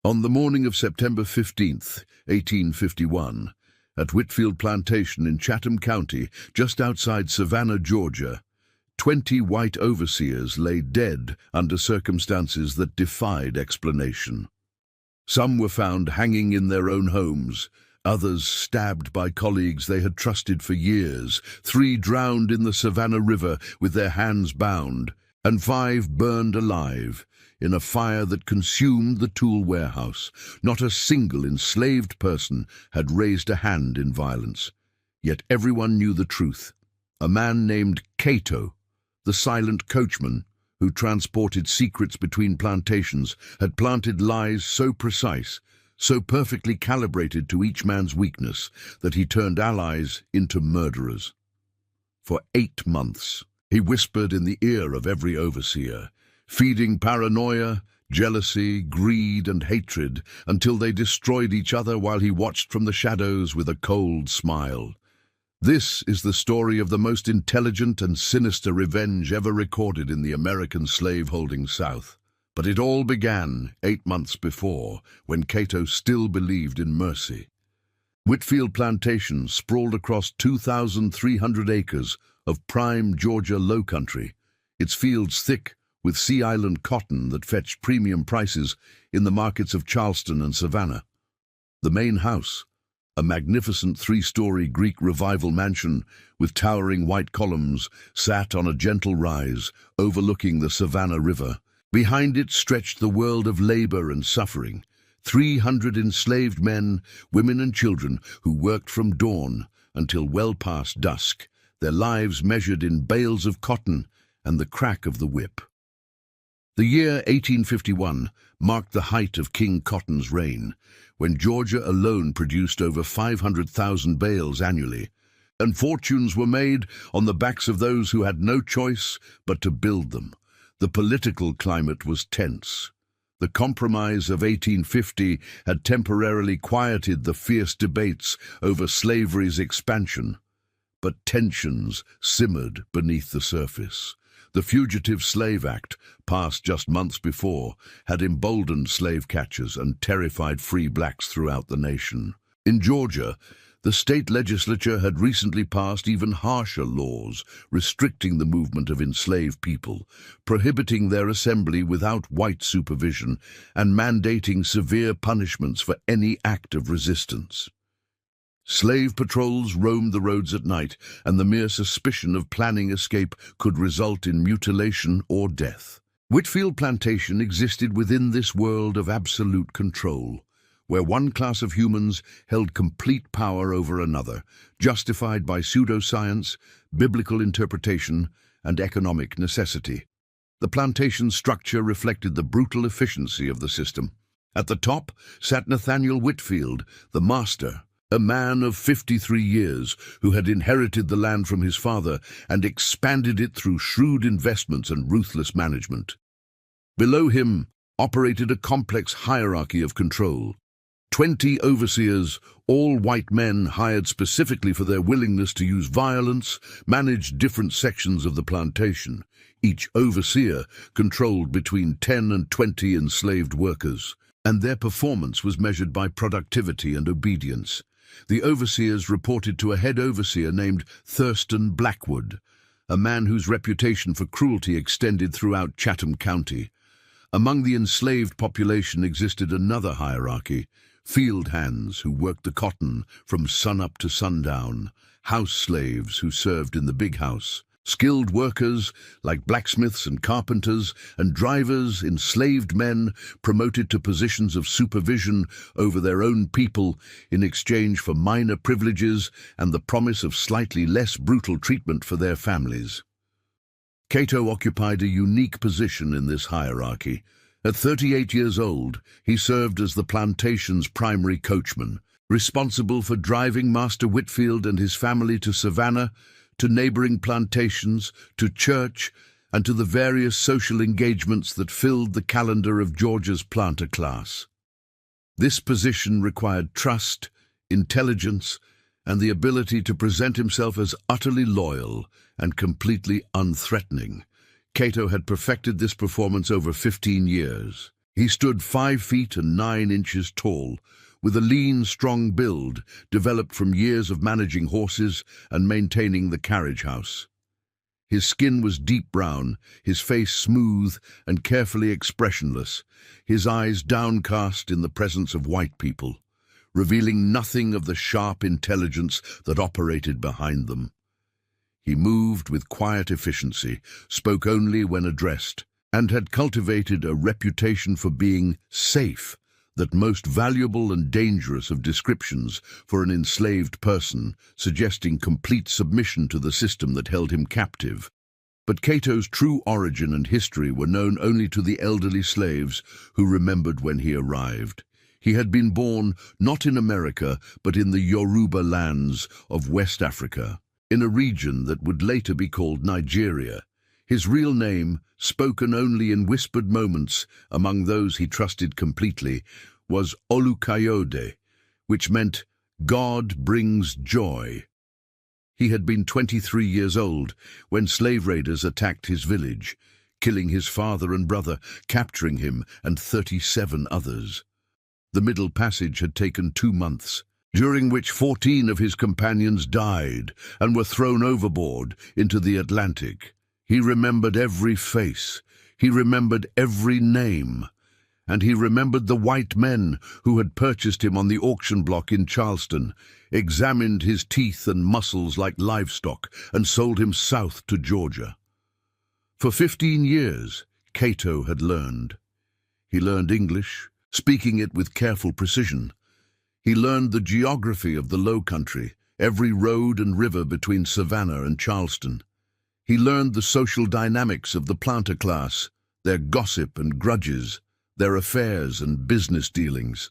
On the morning of September 15th, 1851, at Whitfield Plantation in Chatham County, just outside Savannah, Georgia, 20 white overseers lay dead under circumstances that defied explanation. Some were found hanging in their own homes, others stabbed by colleagues they had trusted for years, 3 drowned in the Savannah River with their hands bound, and 5 burned alive in a fire that consumed the tool warehouse. Not a single enslaved person had raised a hand in violence. Yet everyone knew the truth. A man named Cato, the silent coachman who transported secrets between plantations, had planted lies so precise, so perfectly calibrated to each man's weakness, that he turned allies into murderers. For 8 months, he whispered in the ear of every overseer, feeding paranoia, jealousy, greed, and hatred until they destroyed each other while he watched from the shadows with a cold smile. This is the story of the most intelligent and sinister revenge ever recorded in the American slave-holding South. But it all began 8 months before, when Cato still believed in mercy. Whitfield Plantation sprawled across 2,300 acres of prime Georgia lowcountry, its fields thick with Sea Island cotton that fetched premium prices in the markets of Charleston and Savannah. The main house, a magnificent 3-story Greek Revival mansion with towering white columns, sat on a gentle rise overlooking the Savannah River. Behind it stretched the world of labor and suffering, 300 enslaved men, women and children who worked from dawn until well past dusk, their lives measured in bales of cotton and the crack of the whip. The year 1851 marked the height of King Cotton's reign, when Georgia alone produced over 500,000 bales annually, and fortunes were made on the backs of those who had no choice but to build them. The political climate was tense. The Compromise of 1850 had temporarily quieted the fierce debates over slavery's expansion, but tensions simmered beneath the surface. The Fugitive Slave Act, passed just months before, had emboldened slave catchers and terrified free blacks throughout the nation. In Georgia, the state legislature had recently passed even harsher laws restricting the movement of enslaved people, prohibiting their assembly without white supervision, and mandating severe punishments for any act of resistance. Slave patrols roamed the roads at night, and the mere suspicion of planning escape could result in mutilation or death. Whitfield Plantation existed within this world of absolute control, where one class of humans held complete power over another, justified by pseudoscience, biblical interpretation, and economic necessity. The plantation structure reflected the brutal efficiency of the system. At the top sat Nathaniel Whitfield, the master, a man of 53 years who had inherited the land from his father and expanded it through shrewd investments and ruthless management. Below him operated a complex hierarchy of control. 20 overseers, all white men hired specifically for their willingness to use violence, managed different sections of the plantation. Each overseer controlled between 10 and 20 enslaved workers, and their performance was measured by productivity and obedience. The overseers reported to a head overseer named Thurston Blackwood, a man whose reputation for cruelty extended throughout Chatham County. Among the enslaved population existed another hierarchy: field hands who worked the cotton from sunup to sundown, house slaves who served in the big house, skilled workers like blacksmiths and carpenters, and drivers, enslaved men promoted to positions of supervision over their own people in exchange for minor privileges and the promise of slightly less brutal treatment for their families. Cato occupied a unique position in this hierarchy. At 38 years old, he served as the plantation's primary coachman, responsible for driving Master Whitfield and his family to Savannah, to neighboring plantations, to church, and to the various social engagements that filled the calendar of Georgia's planter class. This position required trust, intelligence, and the ability to present himself as utterly loyal and completely unthreatening. Cato had perfected this performance over 15 years. He stood 5 feet and 9 inches tall, with a lean, strong build developed from years of managing horses and maintaining the carriage house. His skin was deep brown, his face smooth and carefully expressionless, his eyes downcast in the presence of white people, revealing nothing of the sharp intelligence that operated behind them. He moved with quiet efficiency, spoke only when addressed, and had cultivated a reputation for being safe, that most valuable and dangerous of descriptions for an enslaved person, suggesting complete submission to the system that held him captive. But Cato's true origin and history were known only to the elderly slaves who remembered when he arrived. He had been born not in America, but in the Yoruba lands of West Africa, in a region that would later be called Nigeria. His real name, spoken only in whispered moments among those he trusted completely, was Olukayode, which meant God brings joy. He had been 23 years old when slave raiders attacked his village, killing his father and brother, capturing him and 37 others. The Middle Passage had taken 2 months, during which 14 of his companions died and were thrown overboard into the Atlantic. He remembered every face, he remembered every name, and he remembered the white men who had purchased him on the auction block in Charleston, examined his teeth and muscles like livestock, and sold him south to Georgia. For 15 years, Cato had learned. He learned English, speaking it with careful precision. He learned the geography of the Low Country, every road and river between Savannah and Charleston. He learned the social dynamics of the planter class, their gossip and grudges, their affairs and business dealings.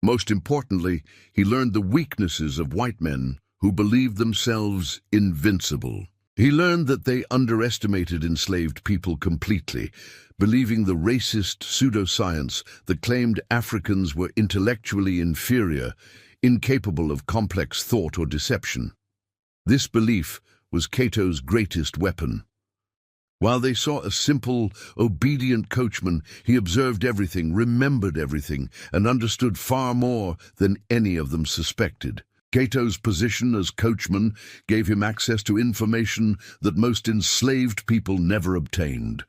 Most importantly, he learned the weaknesses of white men who believed themselves invincible. He learned that they underestimated enslaved people completely, believing the racist pseudoscience that claimed Africans were intellectually inferior, incapable of complex thought or deception. This belief was Cato's greatest weapon. While they saw a simple, obedient coachman, he observed everything, remembered everything, and understood far more than any of them suspected. Cato's position as coachman gave him access to information that most enslaved people never obtained.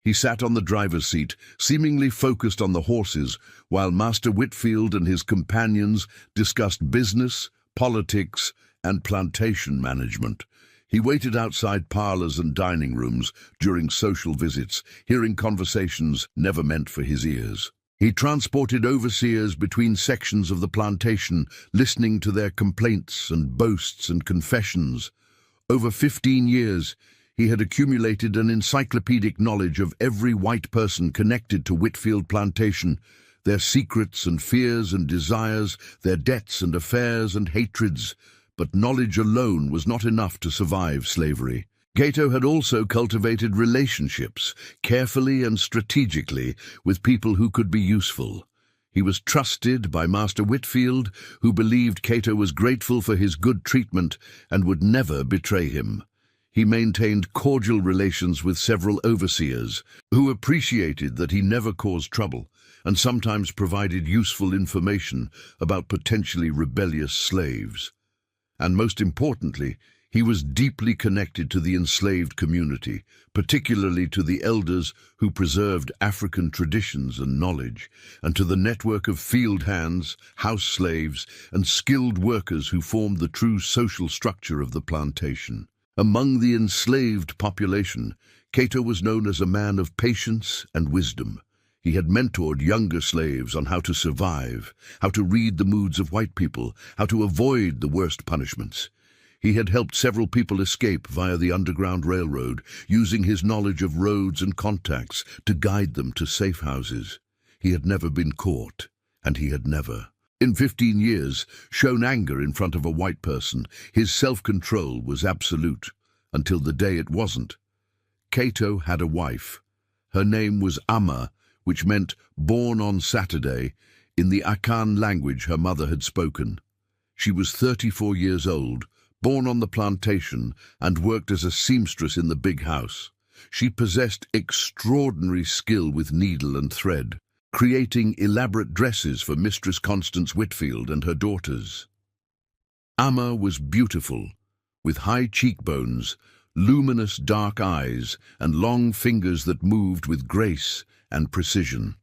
He sat on the driver's seat, seemingly focused on the horses, while Master Whitfield and his companions discussed business, politics, and plantation management. He waited outside parlors and dining rooms during social visits, hearing conversations never meant for his ears. He transported overseers between sections of the plantation, listening to their complaints and boasts and confessions. Over 15 years, he had accumulated an encyclopedic knowledge of every white person connected to Whitfield Plantation, their secrets and fears and desires, their debts and affairs and hatreds. But knowledge alone was not enough to survive slavery. Cato had also cultivated relationships, carefully and strategically, with people who could be useful. He was trusted by Master Whitfield, who believed Cato was grateful for his good treatment and would never betray him. He maintained cordial relations with several overseers, who appreciated that he never caused trouble and sometimes provided useful information about potentially rebellious slaves. And most importantly, he was deeply connected to the enslaved community, particularly to the elders who preserved African traditions and knowledge, and to the network of field hands, house slaves, and skilled workers who formed the true social structure of the plantation. Among the enslaved population, Cato was known as a man of patience and wisdom. He had mentored younger slaves on how to survive, how to read the moods of white people, how to avoid the worst punishments. He had helped several people escape via the Underground Railroad, using his knowledge of roads and contacts to guide them to safe houses. He had never been caught, and he had never, in 15 years, shown anger in front of a white person. His self-control was absolute, until the day it wasn't. Cato had a wife. Her name was Amma, which meant born on Saturday, in the Akan language her mother had spoken. She was 34 years old, born on the plantation, and worked as a seamstress in the big house. She possessed extraordinary skill with needle and thread. creating elaborate dresses for Mistress Constance Whitfield and her daughters. Amma was beautiful, with high cheekbones, luminous dark eyes, and long fingers that moved with grace and precision.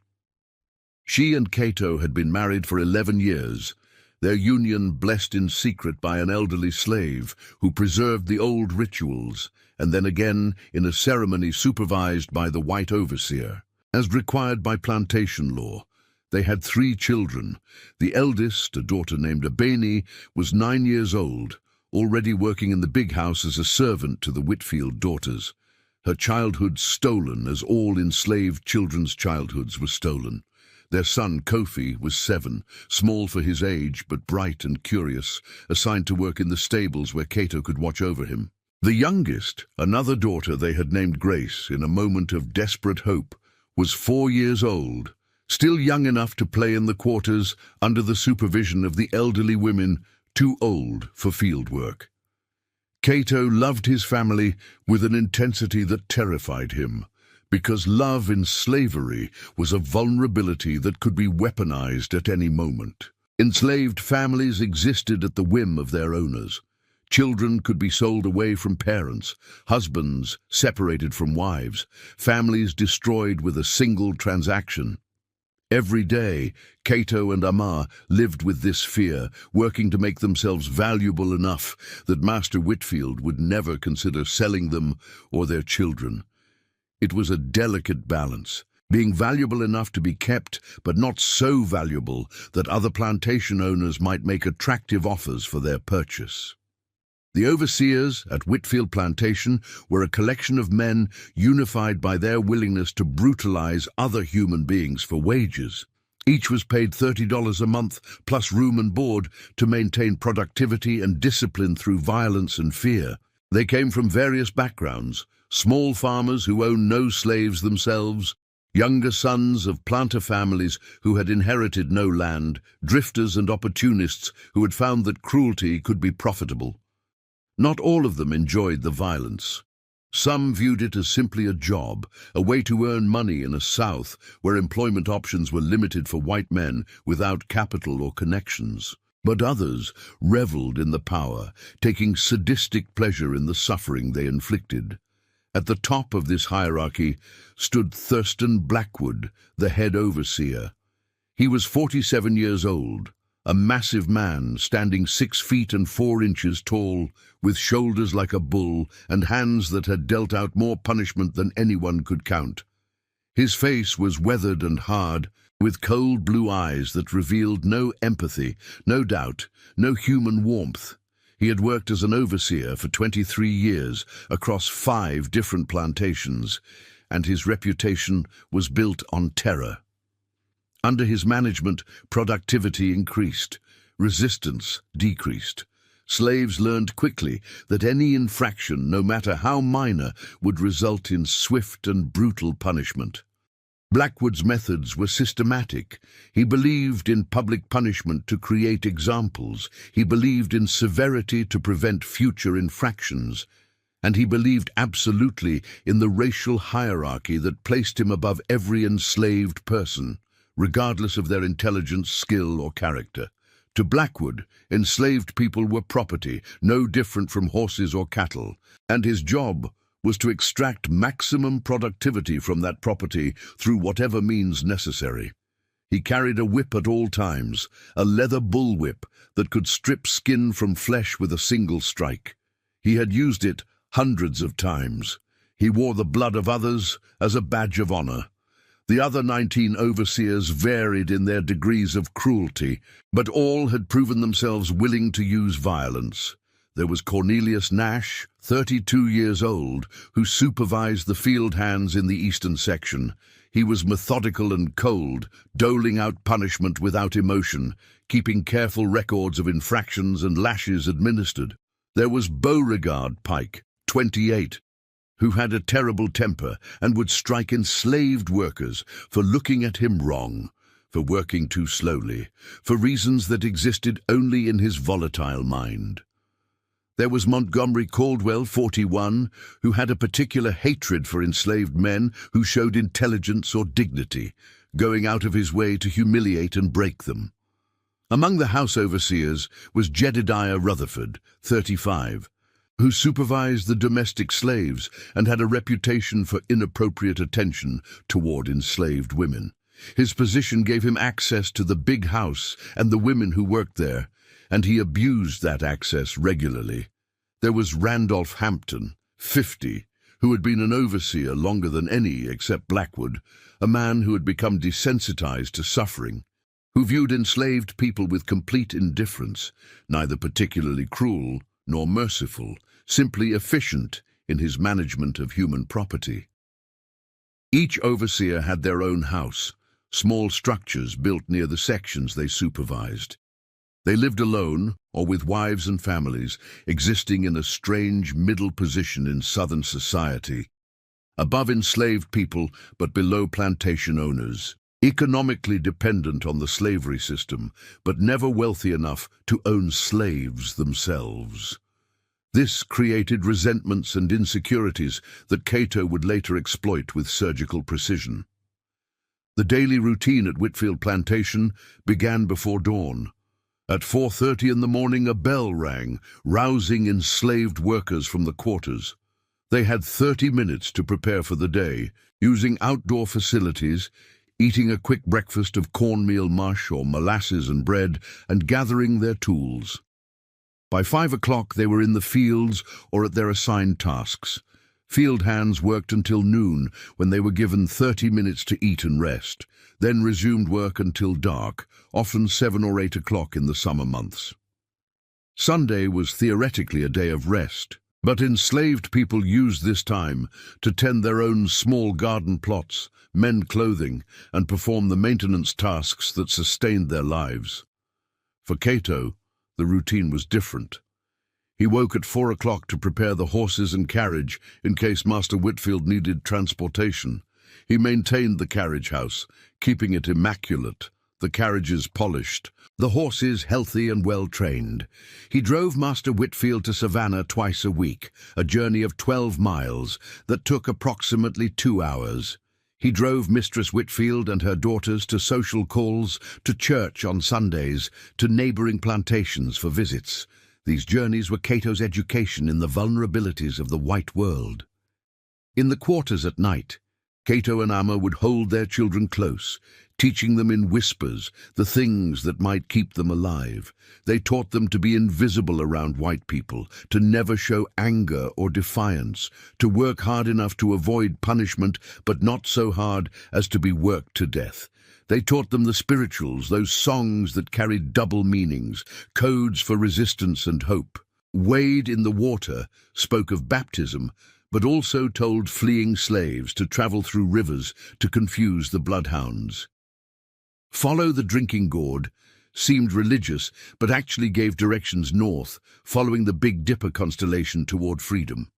She and Cato had been married for 11 years, their union blessed in secret by an elderly slave who preserved the old rituals, and then again in a ceremony supervised by the white overseer. As required by plantation law, they had 3 children. The eldest, a daughter named Abeni, was 9 years old, already working in the big house as a servant to the Whitfield daughters. Her childhood stolen, as all enslaved children's childhoods were stolen. Their son, Kofi, was 7, small for his age but bright and curious, assigned to work in the stables where Cato could watch over him. The youngest, another daughter they had named Grace in a moment of desperate hope, was 4 years old, still young enough to play in the quarters under the supervision of the elderly women, too old for field work. Cato loved his family with an intensity that terrified him, because love in slavery was a vulnerability that could be weaponized at any moment. Enslaved families existed at the whim of their owners. Children could be sold away from parents, husbands separated from wives, families destroyed with a single transaction. Every day, Cato and Amma lived with this fear, working to make themselves valuable enough that Master Whitfield would never consider selling them or their children. It was a delicate balance, being valuable enough to be kept, but not so valuable that other plantation owners might make attractive offers for their purchase. The overseers at Whitfield Plantation were a collection of men unified by their willingness to brutalize other human beings for wages. Each was paid $30 a month, plus room and board, to maintain productivity and discipline through violence and fear. They came from various backgrounds: small farmers who owned no slaves themselves, younger sons of planter families who had inherited no land, drifters and opportunists who had found that cruelty could be profitable. Not all of them enjoyed the violence. Some viewed it as simply a job, a way to earn money in a South where employment options were limited for white men without capital or connections. But others reveled in the power, taking sadistic pleasure in the suffering they inflicted. At the top of this hierarchy stood Thurston Blackwood, the head overseer. He was 47 years old, a massive man standing 6 feet and 4 inches tall, with shoulders like a bull and hands that had dealt out more punishment than anyone could count. His face was weathered and hard, with cold blue eyes that revealed no empathy, no doubt, no human warmth. He had worked as an overseer for 23 years across 5 different plantations, and his reputation was built on terror. Under his management, productivity increased, resistance decreased. Slaves learned quickly that any infraction, no matter how minor, would result in swift and brutal punishment. Blackwood's methods were systematic. He believed in public punishment to create examples. He believed in severity to prevent future infractions. And he believed absolutely in the racial hierarchy that placed him above every enslaved person, regardless of their intelligence, skill, or character. To Blackwood, enslaved people were property, no different from horses or cattle, and his job was to extract maximum productivity from that property through whatever means necessary. He carried a whip at all times, a leather bullwhip that could strip skin from flesh with a single strike. He had used it hundreds of times. He wore the blood of others as a badge of honor. The other 19 overseers varied in their degrees of cruelty, but all had proven themselves willing to use violence. There was Cornelius Nash, 32 years old, who supervised the field hands in the eastern section. He was methodical and cold, doling out punishment without emotion, keeping careful records of infractions and lashes administered. There was Beauregard Pike, 28, who had a terrible temper and would strike enslaved workers for looking at him wrong, for working too slowly, for reasons that existed only in his volatile mind. There was Montgomery Caldwell, 41, who had a particular hatred for enslaved men who showed intelligence or dignity. going out of his way to humiliate and break them. Among the house overseers was Jedediah Rutherford, 35, who supervised the domestic slaves and had a reputation for inappropriate attention toward enslaved women. His position gave him access to the big house and the women who worked there, and he abused that access regularly. There was Randolph Hampton, 50, who had been an overseer longer than any except Blackwood, a man who had become desensitized to suffering, who viewed enslaved people with complete indifference, neither particularly cruel nor merciful, simply efficient in his management of human property. Each overseer had their own house, small structures built near the sections they supervised. They lived alone or with wives and families, existing in a strange middle position in Southern society, above enslaved people but below plantation owners, economically dependent on the slavery system, but never wealthy enough to own slaves themselves. This created resentments and insecurities that Cato would later exploit with surgical precision. The daily routine at Whitfield Plantation began before dawn. At 4:30 in the morning, a bell rang, rousing enslaved workers from the quarters. They had 30 minutes to prepare for the day, using outdoor facilities, eating a quick breakfast of cornmeal mush or molasses and bread, and gathering their tools. By 5 o'clock, they were in the fields or at their assigned tasks. Field hands worked until noon, when they were given 30 minutes to eat and rest, then resumed work until dark, often 7 or 8 o'clock in the summer months. Sunday was theoretically a day of rest, but enslaved people used this time to tend their own small garden plots, mend clothing, and perform the maintenance tasks that sustained their lives. For Cato, the routine was different. He woke at 4 o'clock to prepare the horses and carriage in case Master Whitfield needed transportation. He maintained the carriage house, keeping it immaculate, the carriages polished, the horses healthy and well-trained. He drove Master Whitfield to Savannah twice a week, a journey of 12 miles that took approximately 2 hours. He drove Mistress Whitfield and her daughters to social calls, to church on Sundays, to neighboring plantations for visits. These journeys were Cato's education in the vulnerabilities of the white world. In the quarters at night, Cato and Amma would hold their children close, teaching them in whispers the things that might keep them alive. They taught them to be invisible around white people, to never show anger or defiance, to work hard enough to avoid punishment, but not so hard as to be worked to death. They taught them the spirituals, those songs that carried double meanings, codes for resistance and hope. Wade in the Water spoke of baptism, but also told fleeing slaves to travel through rivers to confuse the bloodhounds. Follow the Drinking Gourd seemed religious, but actually gave directions north, following the Big Dipper constellation toward freedom.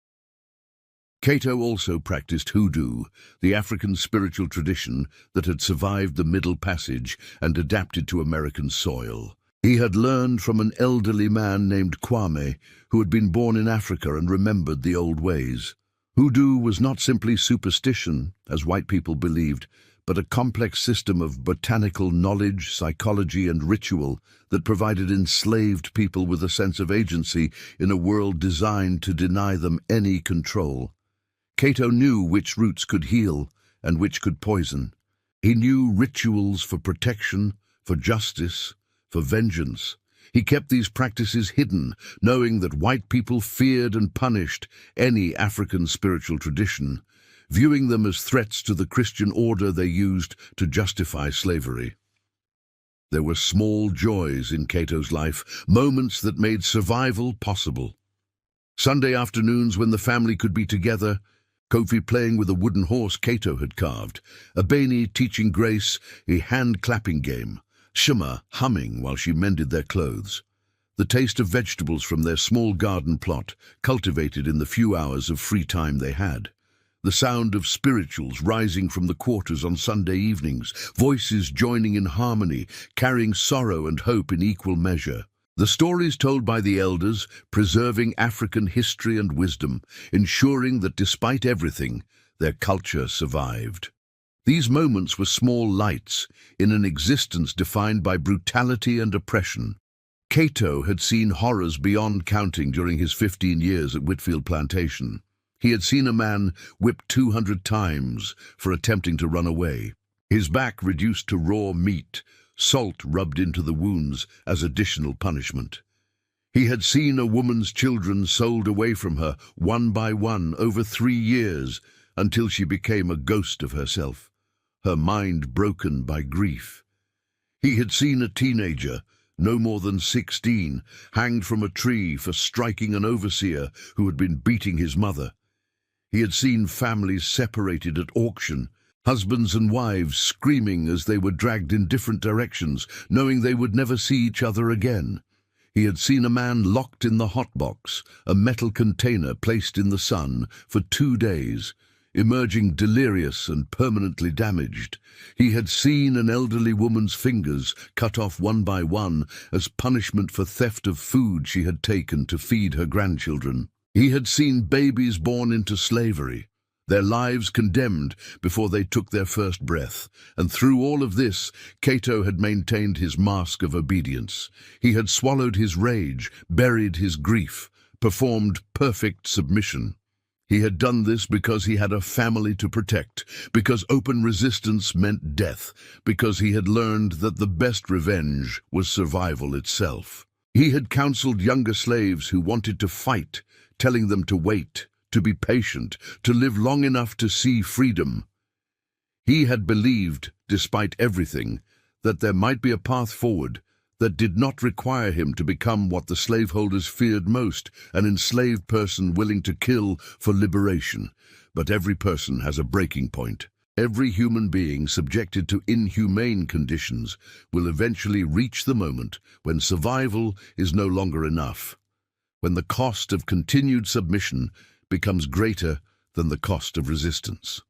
Cato also practiced hoodoo, the African spiritual tradition that had survived the Middle Passage and adapted to American soil. He had learned from an elderly man named Kwame, who had been born in Africa and remembered the old ways. Hoodoo was not simply superstition, as white people believed, but a complex system of botanical knowledge, psychology, and ritual that provided enslaved people with a sense of agency in a world designed to deny them any control. Cato knew which roots could heal and which could poison. He knew rituals for protection, for justice, for vengeance. He kept these practices hidden, knowing that white people feared and punished any African spiritual tradition, viewing them as threats to the Christian order they used to justify slavery. There were small joys in Cato's life, moments that made survival possible. Sunday afternoons when the family could be together, Kofi playing with a wooden horse Cato had carved, Abeni teaching Grace a hand-clapping game, Shema humming while she mended their clothes. The taste of vegetables from their small garden plot, cultivated in the few hours of free time they had. The sound of spirituals rising from the quarters on Sunday evenings, voices joining in harmony, carrying sorrow and hope in equal measure. The stories told by the elders, preserving African history and wisdom, ensuring that despite everything, their culture survived. These moments were small lights in an existence defined by brutality and oppression. Cato had seen horrors beyond counting during his 15 years at Whitfield Plantation. He had seen a man whipped 200 times for attempting to run away, his back reduced to raw meat, salt rubbed into the wounds as additional punishment. He had seen a woman's children sold away from her, one by one, over 3 years, until she became a ghost of herself, her mind broken by grief. He had seen a teenager, no more than 16, hanged from a tree for striking an overseer who had been beating his mother. He had seen families separated at auction, husbands and wives screaming as they were dragged in different directions, knowing they would never see each other again. He had seen a man locked in the hotbox, a metal container placed in the sun, for 2 days, emerging delirious and permanently damaged. He had seen an elderly woman's fingers cut off one by one as punishment for theft of food she had taken to feed her grandchildren. He had seen babies born into slavery, their lives condemned before they took their first breath, and through all of this, Cato had maintained his mask of obedience. He had swallowed his rage, buried his grief, performed perfect submission. He had done this because he had a family to protect, because open resistance meant death, because he had learned that the best revenge was survival itself. He had counseled younger slaves who wanted to fight, telling them to wait, to be patient, to live long enough to see freedom. He had believed, despite everything, that there might be a path forward that did not require him to become what the slaveholders feared most, an enslaved person willing to kill for liberation. But every person has a breaking point. Every human being subjected to inhumane conditions will eventually reach the moment when survival is no longer enough, when the cost of continued submission becomes greater than the cost of resistance.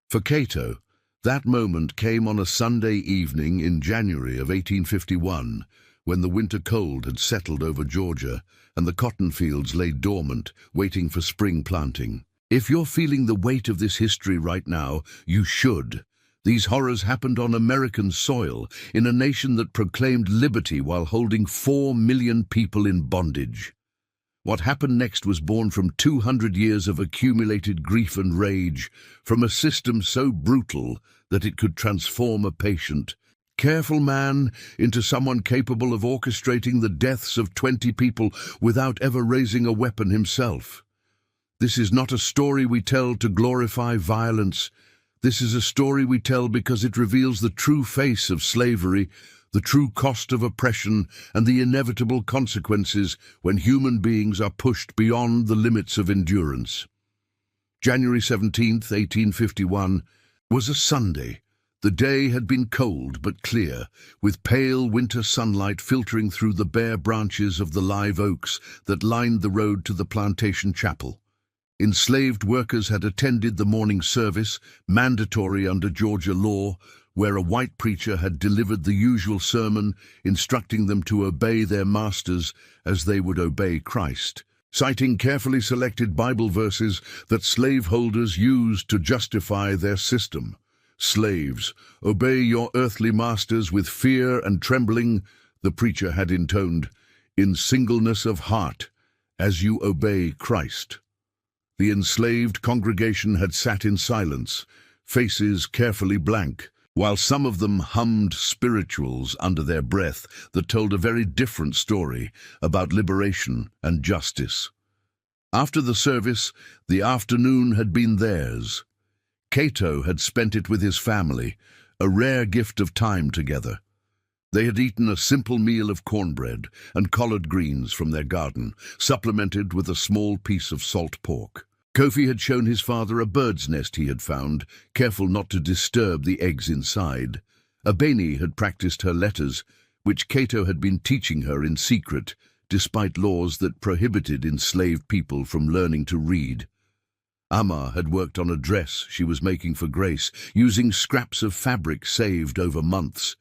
For Cato, that moment came on a Sunday evening in January of 1851, when the winter cold had settled over Georgia and the cotton fields lay dormant, waiting for spring planting. If you're feeling the weight of this history right now, you should. These horrors happened on American soil, in a nation that proclaimed liberty while holding 4 million people in bondage. What happened next was born from 200 years of accumulated grief and rage, from a system so brutal that it could transform a patient, careful man into someone capable of orchestrating the deaths of 20 people without ever raising a weapon himself. This is not a story we tell to glorify violence. This is a story we tell because it reveals the true face of slavery, the true cost of oppression, and the inevitable consequences when human beings are pushed beyond the limits of endurance. January 17th, 1851, was a Sunday. The day had been cold but clear, with pale winter sunlight filtering through the bare branches of the live oaks that lined the road to the plantation chapel. Enslaved workers had attended the morning service, mandatory under Georgia law, where a white preacher had delivered the usual sermon, instructing them to obey their masters as they would obey Christ, citing carefully selected Bible verses that slaveholders used to justify their system. "Slaves, obey your earthly masters with fear and trembling," the preacher had intoned, "in singleness of heart, as you obey Christ." The enslaved congregation had sat in silence, faces carefully blank, while some of them hummed spirituals under their breath that told a very different story about liberation and justice. After the service, the afternoon had been theirs. Cato had spent it with his family, a rare gift of time together. They had eaten a simple meal of cornbread and collard greens from their garden, supplemented with a small piece of salt pork. Kofi had shown his father a bird's nest he had found, careful not to disturb the eggs inside. Abeni had practiced her letters, which Cato had been teaching her in secret, despite laws that prohibited enslaved people from learning to read. Amma had worked on a dress she was making for Grace, using scraps of fabric saved over months.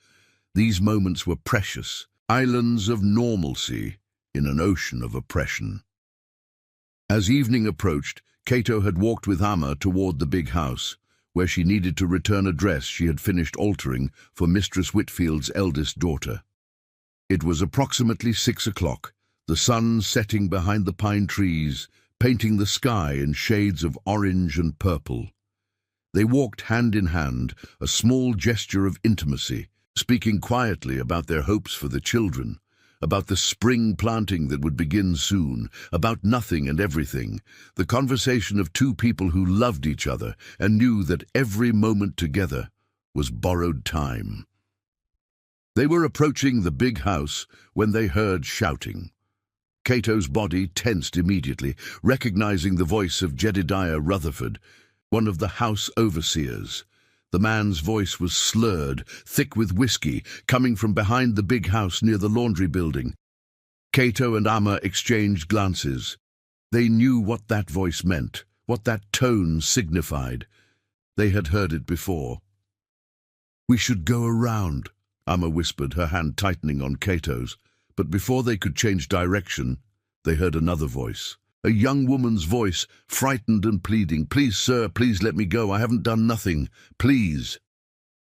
These moments were precious, islands of normalcy in an ocean of oppression. As evening approached, Cato had walked with Amma toward the big house, where she needed to return a dress she had finished altering for Mistress Whitfield's eldest daughter. It was approximately 6 o'clock, the sun setting behind the pine trees, painting the sky in shades of orange and purple. They walked hand in hand, a small gesture of intimacy, speaking quietly about their hopes for the children, about the spring planting that would begin soon, about nothing and everything, the conversation of two people who loved each other and knew that every moment together was borrowed time. They were approaching the big house when they heard shouting. Cato's body tensed immediately, recognizing the voice of Jedediah Rutherford, one of the house overseers. The man's voice was slurred, thick with whiskey, coming from behind the big house near the laundry building. Cato and Amma exchanged glances. They knew what that voice meant, what that tone signified. They had heard it before. "We should go around," Amma whispered, her hand tightening on Cato's. But before they could change direction, they heard another voice. A young woman's voice, frightened and pleading. "Please, sir, please let me go. I haven't done nothing. Please."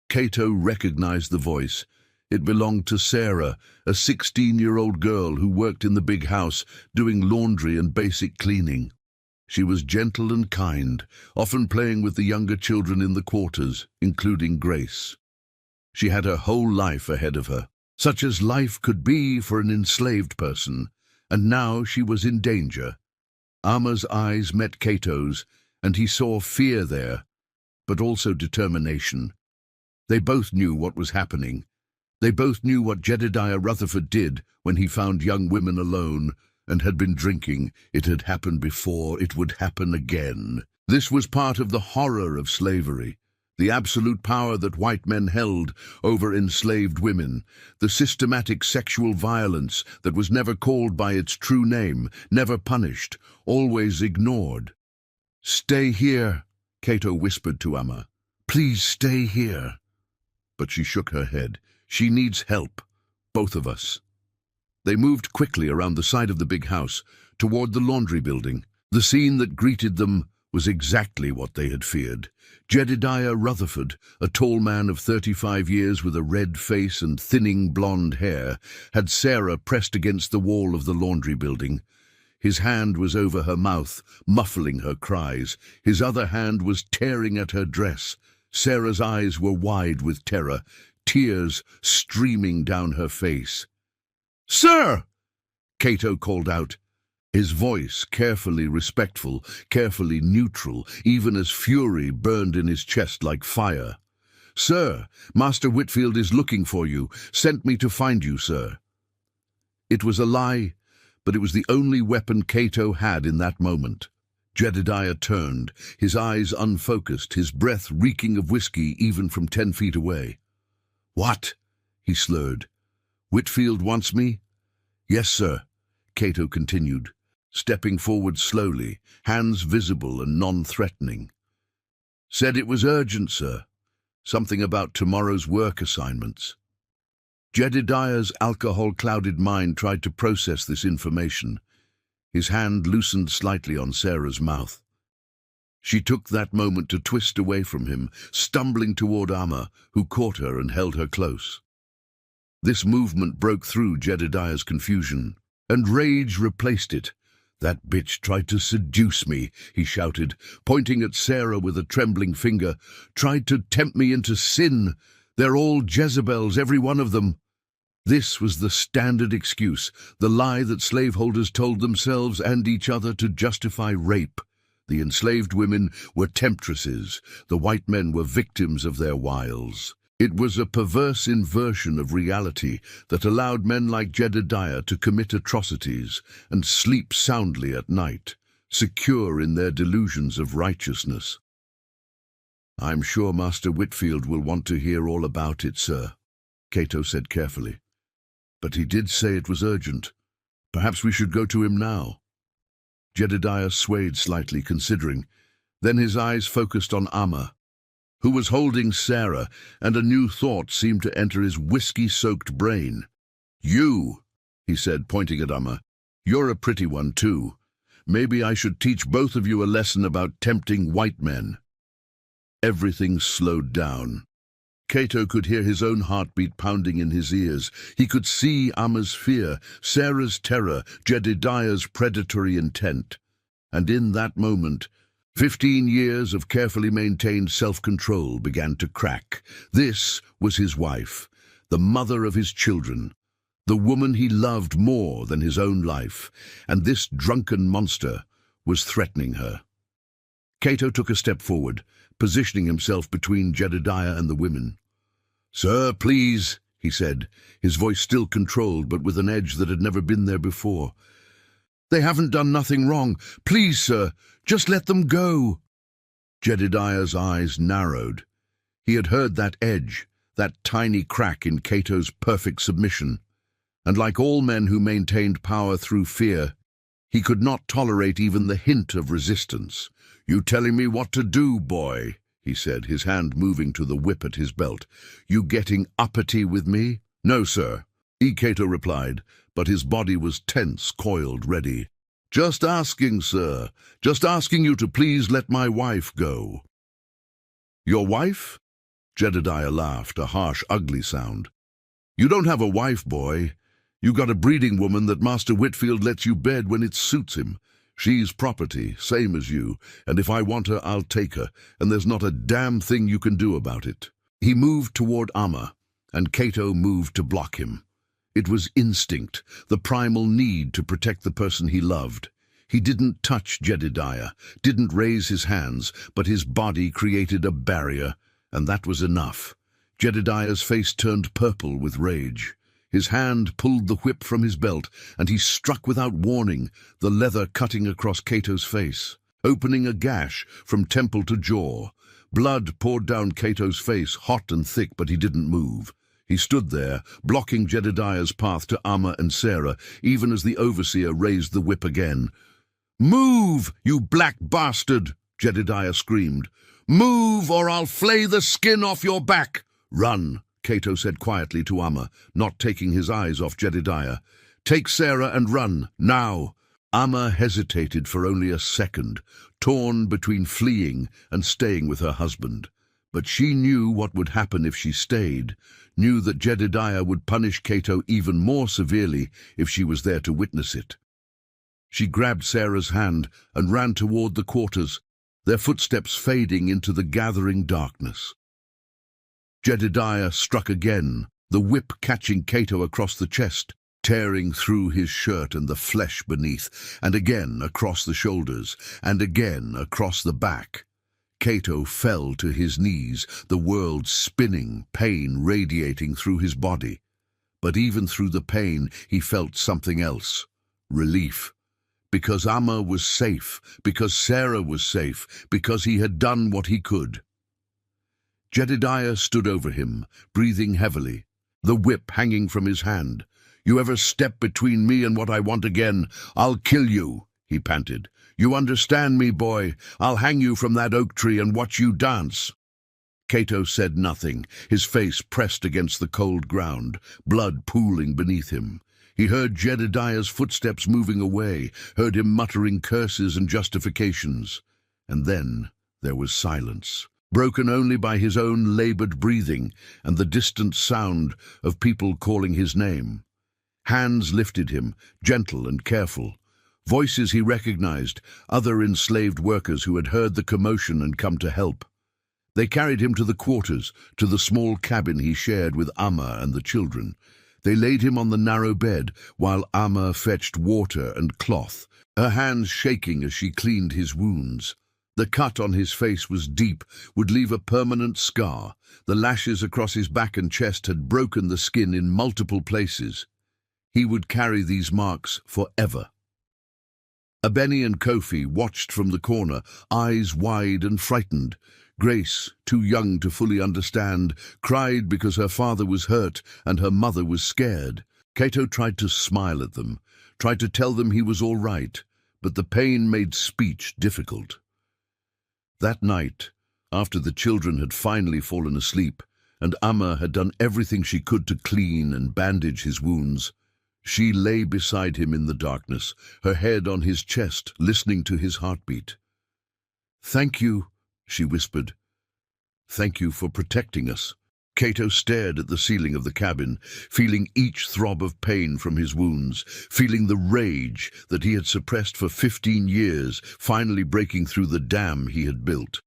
Cato recognized the voice. It belonged to Sarah, a 16-year-old girl who worked in the big house, doing laundry and basic cleaning. She was gentle and kind, often playing with the younger children in the quarters, including Grace. She had her whole life ahead of her, such as life could be for an enslaved person, and now she was in danger. Amma's eyes met Cato's, and he saw fear there, but also determination. They both knew what was happening. They both knew what Jedediah Rutherford did when he found young women alone and had been drinking. It had happened before, it would happen again. This was part of the horror of slavery, the absolute power that white men held over enslaved women, the systematic sexual violence that was never called by its true name, never punished, always ignored. "Stay here," Cato whispered to Amma. "Please stay here." But she shook her head. "She needs help, both of us." They moved quickly around the side of the big house, toward the laundry building. The scene that greeted them was exactly what they had feared. Jedediah Rutherford, a tall man of 35 years with a red face and thinning blonde hair, had Sarah pressed against the wall of the laundry building. His hand was over her mouth, muffling her cries. His other hand was tearing at her dress. Sarah's eyes were wide with terror, tears streaming down her face. "Sir!" Cato called out, his voice carefully respectful, carefully neutral, even as fury burned in his chest like fire. "Sir, Master Whitfield is looking for you. Sent me to find you, sir." It was a lie, but it was the only weapon Cato had in that moment. Jedediah turned, his eyes unfocused, his breath reeking of whiskey even from 10 feet away. "What?" he slurred. "Whitfield wants me?" "Yes, sir," Cato continued, stepping forward slowly, hands visible and non-threatening. "Said it was urgent, sir. Something about tomorrow's work assignments." Jedediah's alcohol-clouded mind tried to process this information. His hand loosened slightly on Sarah's mouth. She took that moment to twist away from him, stumbling toward Amma, who caught her and held her close. This movement broke through Jedediah's confusion, and rage replaced it. "That bitch tried to seduce me," he shouted, pointing at Sarah with a trembling finger. "Tried to tempt me into sin. They're all Jezebels, every one of them." This was the standard excuse, the lie that slaveholders told themselves and each other to justify rape. The enslaved women were temptresses, the white men were victims of their wiles. It was a perverse inversion of reality that allowed men like Jedediah to commit atrocities and sleep soundly at night, secure in their delusions of righteousness. "I'm sure Master Whitfield will want to hear all about it, sir," Cato said carefully. "But he did say it was urgent. Perhaps we should go to him now." Jedediah swayed slightly, considering. Then his eyes focused on Amma, who was holding Sarah, and a new thought seemed to enter his whiskey-soaked brain. "You," he said, pointing at Amma, "you're a pretty one, too. Maybe I should teach both of you a lesson about tempting white men." Everything slowed down. Cato could hear his own heartbeat pounding in his ears. He could see Amma's fear, Sarah's terror, Jedediah's predatory intent. And in that moment, 15 years of carefully maintained self-control began to crack. This was his wife, the mother of his children, the woman he loved more than his own life, and this drunken monster was threatening her. Cato took a step forward, positioning himself between Jedediah and the women. "Sir, please," he said, his voice still controlled but with an edge that had never been there before. "They haven't done nothing wrong. Please, sir, just let them go." Jedediah's eyes narrowed. He had heard that edge, that tiny crack in Cato's perfect submission. And like all men who maintained power through fear, he could not tolerate even the hint of resistance. "You telling me what to do, boy?" he said, his hand moving to the whip at his belt. "You getting uppity with me?" "No, sir," Cato replied, but his body was tense, coiled, ready. "Just asking, sir. Just asking you to please let my wife go." "Your wife?" Jedediah laughed, a harsh, ugly sound. "You don't have a wife, boy. You got a breeding woman that Master Whitfield lets you bed when it suits him. She's property, same as you, and if I want her, I'll take her, and there's not a damn thing you can do about it." He moved toward Amma, and Cato moved to block him. It was instinct, the primal need to protect the person he loved. He didn't touch Jedediah, didn't raise his hands, but his body created a barrier, and that was enough. Jedediah's face turned purple with rage. His hand pulled the whip from his belt, and he struck without warning, the leather cutting across Cato's face, opening a gash from temple to jaw. Blood poured down Cato's face, hot and thick, but he didn't move. He stood there, blocking Jedediah's path to Amma and Sarah, even as the overseer raised the whip again. "Move, you black bastard!" Jedediah screamed. "Move, or I'll flay the skin off your back!" "Run," Cato said quietly to Amma, not taking his eyes off Jedediah. "Take Sarah and run, now." Amma hesitated for only a second, torn between fleeing and staying with her husband. But she knew what would happen if she stayed, knew that Jedediah would punish Cato even more severely if she was there to witness it. She grabbed Sarah's hand and ran toward the quarters, their footsteps fading into the gathering darkness. Jedediah struck again, the whip catching Cato across the chest, tearing through his shirt and the flesh beneath, and again across the shoulders, and again across the back. Cato fell to his knees, the world spinning, pain radiating through his body. But even through the pain, he felt something else, relief. Because Amma was safe, because Sarah was safe, because he had done what he could. Jedediah stood over him, breathing heavily, the whip hanging from his hand. "You ever step between me and what I want again, I'll kill you," he panted. "You understand me, boy? I'll hang you from that oak tree and watch you dance." Cato said nothing, his face pressed against the cold ground, blood pooling beneath him. He heard Jedediah's footsteps moving away, heard him muttering curses and justifications. And then there was silence, broken only by his own labored breathing and the distant sound of people calling his name. Hands lifted him, gentle and careful. Voices he recognized, other enslaved workers who had heard the commotion and come to help. They carried him to the quarters, to the small cabin he shared with Amma and the children. They laid him on the narrow bed, while Amma fetched water and cloth, her hands shaking as she cleaned his wounds. The cut on his face was deep, would leave a permanent scar. The lashes across his back and chest had broken the skin in multiple places. He would carry these marks forever. Abeni and Kofi watched from the corner, eyes wide and frightened. Grace, too young to fully understand, cried because her father was hurt and her mother was scared. Cato tried to smile at them, tried to tell them he was all right, but the pain made speech difficult. That night, after the children had finally fallen asleep, and Amma had done everything she could to clean and bandage his wounds, she lay beside him in the darkness, her head on his chest, listening to his heartbeat. "Thank you," she whispered. Thank you for protecting us." Cato stared at the ceiling of the cabin, feeling each throb of pain from his wounds, feeling the rage that he had suppressed for 15 years, finally breaking through the dam he had built.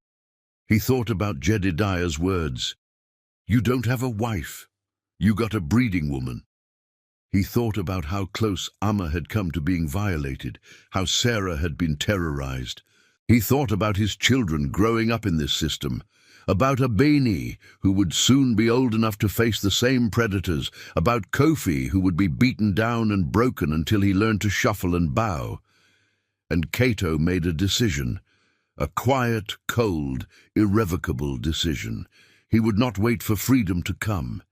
He thought about Jedediah's words, "You don't have a wife. You got a breeding woman." He thought about how close Amma had come to being violated, how Sarah had been terrorized. He thought about his children growing up in this system, about Abeni, who would soon be old enough to face the same predators, about Kofi, who would be beaten down and broken until he learned to shuffle and bow. And Cato made a decision, a quiet, cold, irrevocable decision. He would not wait for freedom to come.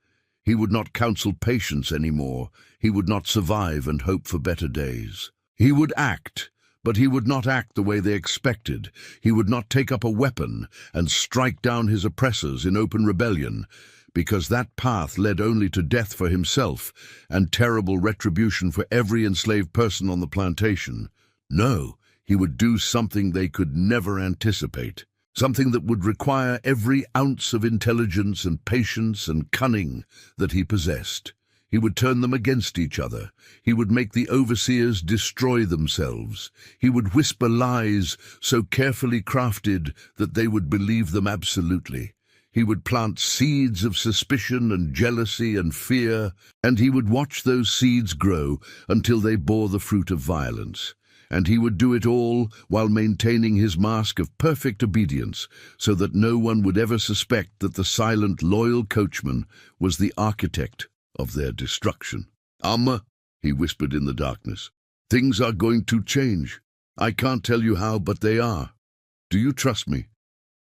He would not counsel patience anymore. He would not survive and hope for better days. He would act, but he would not act the way they expected. He would not take up a weapon and strike down his oppressors in open rebellion, because that path led only to death for himself and terrible retribution for every enslaved person on the plantation. No, he would do something they could never anticipate. Something that would require every ounce of intelligence and patience and cunning that he possessed. He would turn them against each other. He would make the overseers destroy themselves. He would whisper lies so carefully crafted that they would believe them absolutely. He would plant seeds of suspicion and jealousy and fear, and he would watch those seeds grow until they bore the fruit of violence. And he would do it all while maintaining his mask of perfect obedience, so that no one would ever suspect that the silent, loyal coachman was the architect of their destruction. "Amma," he whispered in the darkness, "things are going to change. I can't tell you how, but they are. Do you trust me?"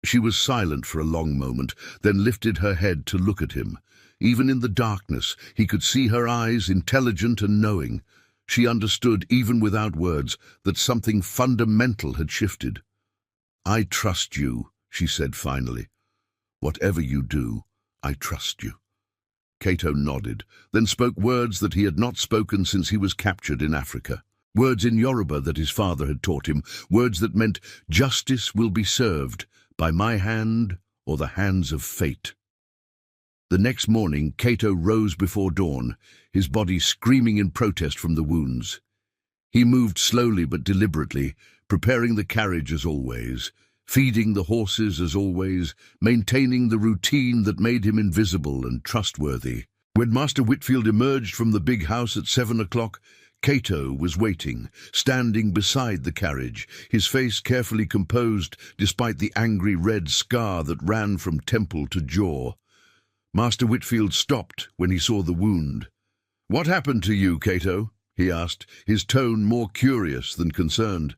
She was silent for a long moment, then lifted her head to look at him. Even in the darkness, he could see her eyes, intelligent and knowing. She understood, even without words, that something fundamental had shifted. "I trust you," she said finally. "Whatever you do, I trust you." Cato nodded, then spoke words that he had not spoken since he was captured in Africa. Words in Yoruba that his father had taught him, words that meant, "Justice will be served by my hand or the hands of fate." The next morning, Cato rose before dawn, his body screaming in protest from the wounds. He moved slowly but deliberately, preparing the carriage as always, feeding the horses as always, maintaining the routine that made him invisible and trustworthy. When Master Whitfield emerged from the big house at 7 o'clock, Cato was waiting, standing beside the carriage, his face carefully composed despite the angry red scar that ran from temple to jaw. Master Whitfield stopped when he saw the wound. "What happened to you, Cato?" he asked, his tone more curious than concerned.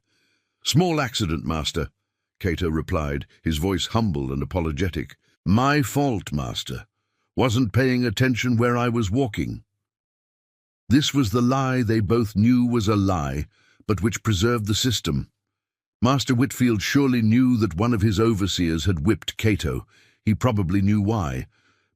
"Small accident, Master," Cato replied, his voice humble and apologetic. "My fault, Master. Wasn't paying attention where I was walking." This was the lie they both knew was a lie, but which preserved the system. Master Whitfield surely knew that one of his overseers had whipped Cato. He probably knew why.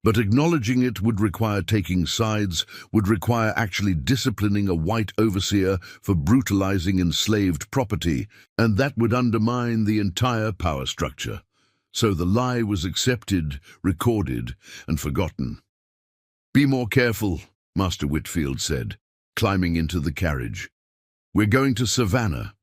But acknowledging it would require taking sides, would require actually disciplining a white overseer for brutalizing enslaved property, and that would undermine the entire power structure. So the lie was accepted, recorded, and forgotten. "Be more careful," Master Whitfield said, climbing into the carriage. "We're going to Savannah,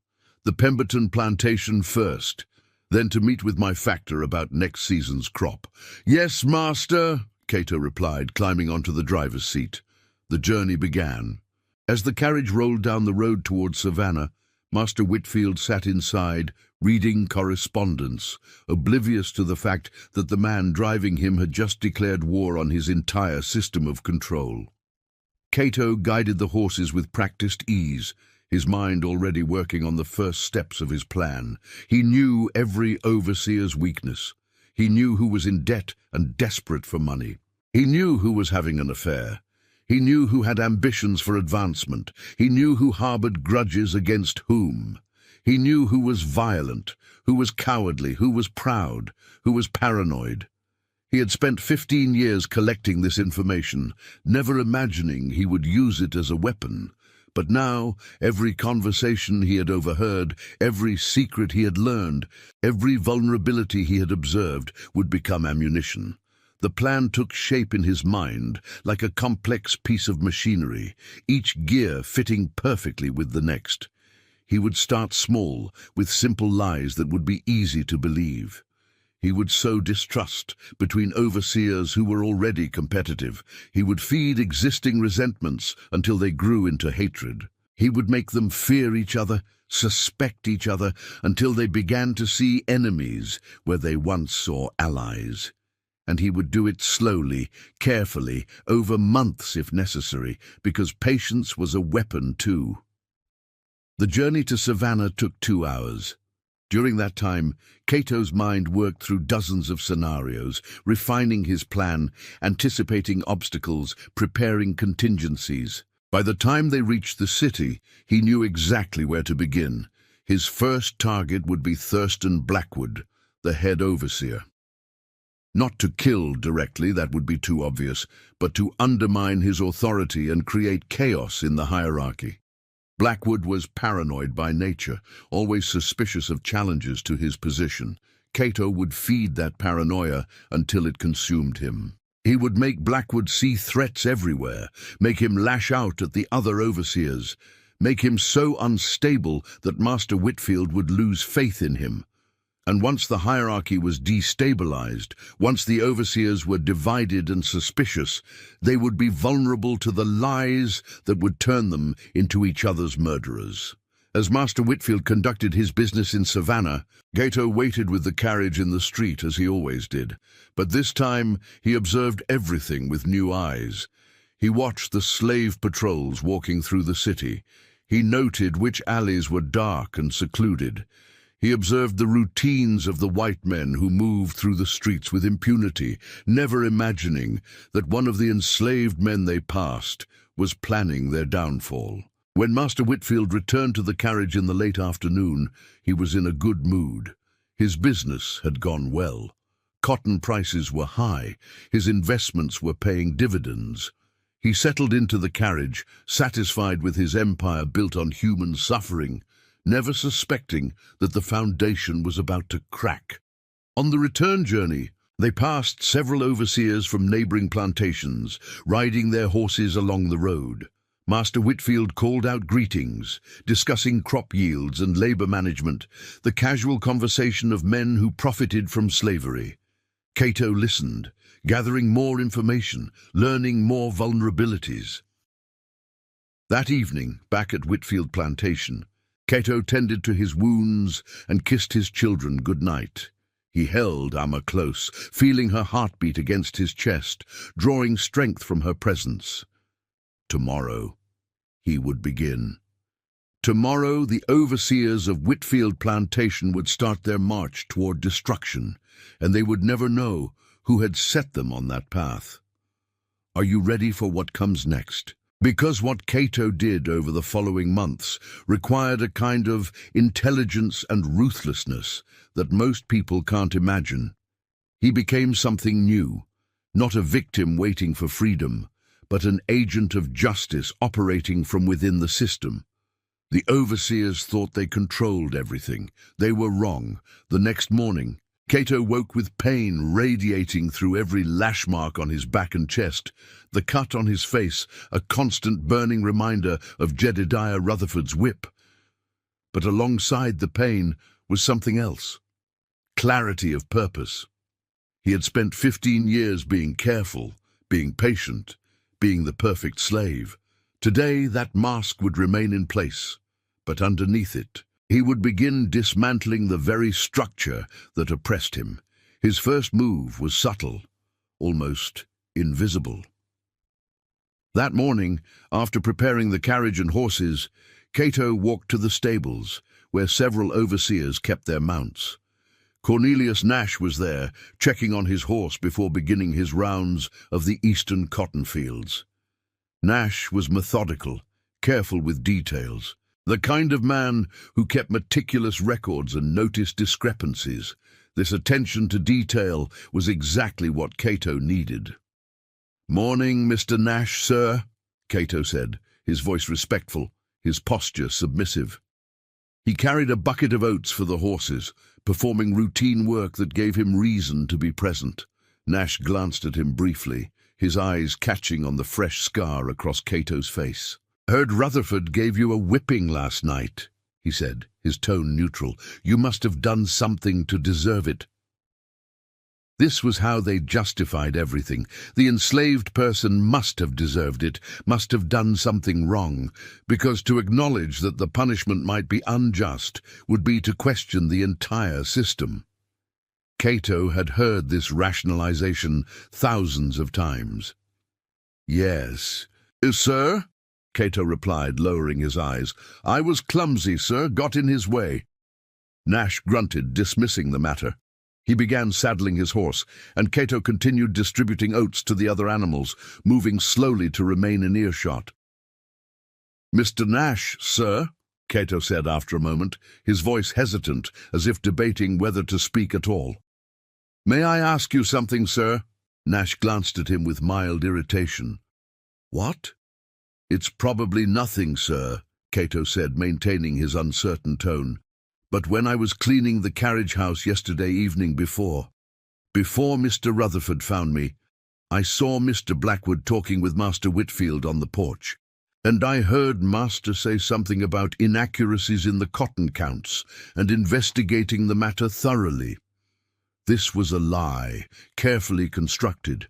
the Pemberton plantation first, then to meet with my factor about next season's crop." "Yes, Master," Cato replied, climbing onto the driver's seat. The journey began. As the carriage rolled down the road towards Savannah, Master Whitfield sat inside, reading correspondence, oblivious to the fact that the man driving him had just declared war on his entire system of control. Cato guided the horses with practiced ease, his mind already working on the first steps of his plan. He knew every overseer's weakness. He knew who was in debt and desperate for money. He knew who was having an affair. He knew who had ambitions for advancement. He knew who harbored grudges against whom. He knew who was violent, who was cowardly, who was proud, who was paranoid. He had spent 15 years collecting this information, never imagining he would use it as a weapon. But now, every conversation he had overheard, every secret he had learned, every vulnerability he had observed would become ammunition. The plan took shape in his mind like a complex piece of machinery, each gear fitting perfectly with the next. He would start small, with simple lies that would be easy to believe. He would sow distrust between overseers who were already competitive. He would feed existing resentments until they grew into hatred. He would make them fear each other, suspect each other, until they began to see enemies where they once saw allies. And he would do it slowly, carefully, over months if necessary, because patience was a weapon too. The journey to Savannah took 2 hours. During that time, Cato's mind worked through dozens of scenarios, refining his plan, anticipating obstacles, preparing contingencies. By the time they reached the city, he knew exactly where to begin. His first target would be Thurston Blackwood, the head overseer. Not to kill directly, that would be too obvious, but to undermine his authority and create chaos in the hierarchy. Blackwood was paranoid by nature, always suspicious of challenges to his position. Cato would feed that paranoia until it consumed him. He would make Blackwood see threats everywhere, make him lash out at the other overseers, make him so unstable that Master Whitfield would lose faith in him. And once the hierarchy was destabilized, once the overseers were divided and suspicious, they would be vulnerable to the lies that would turn them into each other's murderers. As Master Whitfield conducted his business in Savannah, Cato waited with the carriage in the street as he always did. But this time he observed everything with new eyes. He watched the slave patrols walking through the city. He noted which alleys were dark and secluded. He observed the routines of the white men who moved through the streets with impunity, never imagining that one of the enslaved men they passed was planning their downfall. When Master Whitfield returned to the carriage in the late afternoon, he was in a good mood. His business had gone well. Cotton prices were high. His investments were paying dividends. He settled into the carriage, satisfied with his empire built on human suffering, never suspecting that the foundation was about to crack. On the return journey, they passed several overseers from neighboring plantations, riding their horses along the road. Master Whitfield called out greetings, discussing crop yields and labor management, the casual conversation of men who profited from slavery. Cato listened, gathering more information, learning more vulnerabilities. That evening, back at Whitfield Plantation, Cato tended to his wounds and kissed his children good night. He held Amma close, feeling her heartbeat against his chest, drawing strength from her presence. Tomorrow, he would begin. Tomorrow, the overseers of Whitfield Plantation would start their march toward destruction, and they would never know who had set them on that path. Are you ready for what comes next? Because what Cato did over the following months required a kind of intelligence and ruthlessness that most people can't imagine. He became something new, not a victim waiting for freedom, but an agent of justice operating from within the system. The overseers thought they controlled everything. They were wrong. The next morning, Cato woke with pain radiating through every lash mark on his back and chest, the cut on his face a constant burning reminder of Jedediah Rutherford's whip. But alongside the pain was something else, clarity of purpose. He had spent 15 years being careful, being patient, being the perfect slave. Today that mask would remain in place, but underneath it, he would begin dismantling the very structure that oppressed him. His first move was subtle, almost invisible. That morning, after preparing the carriage and horses, Cato walked to the stables, where several overseers kept their mounts. Cornelius Nash was there, checking on his horse before beginning his rounds of the eastern cotton fields. Nash was methodical, careful with details, the kind of man who kept meticulous records and noticed discrepancies. This attention to detail was exactly what Cato needed. "Morning, Mr. Nash, sir," Cato said, his voice respectful. his posture submissive. He carried a bucket of oats for the horses, performing routine work that gave him reason to be present. Nash glanced at him briefly, his eyes catching on the fresh scar across Cato's face. "Heard Rutherford gave you a whipping last night," he said, his tone neutral. "You must have done something to deserve it." This was how they justified everything. The enslaved person must have deserved it, must have done something wrong, because to acknowledge that the punishment might be unjust would be to question the entire system. Cato had heard this rationalization thousands of times. "Yes, sir," Cato replied, lowering his eyes. "I was clumsy, sir, got in his way." Nash grunted, dismissing the matter. He began saddling his horse, and Cato continued distributing oats to the other animals, moving slowly to remain in earshot. "Mr. Nash, sir," Cato said after a moment, his voice hesitant, as if debating whether to speak at all. "May I ask you something, sir?" Nash glanced at him with mild irritation. "What?" "It's probably nothing, sir," Cato said, maintaining his uncertain tone. "But when I was cleaning the carriage house yesterday evening before Mr. Rutherford found me, I saw Mr. Blackwood talking with Master Whitfield on the porch, and I heard Master say something about inaccuracies in the cotton counts and investigating the matter thoroughly. This was a lie, carefully constructed.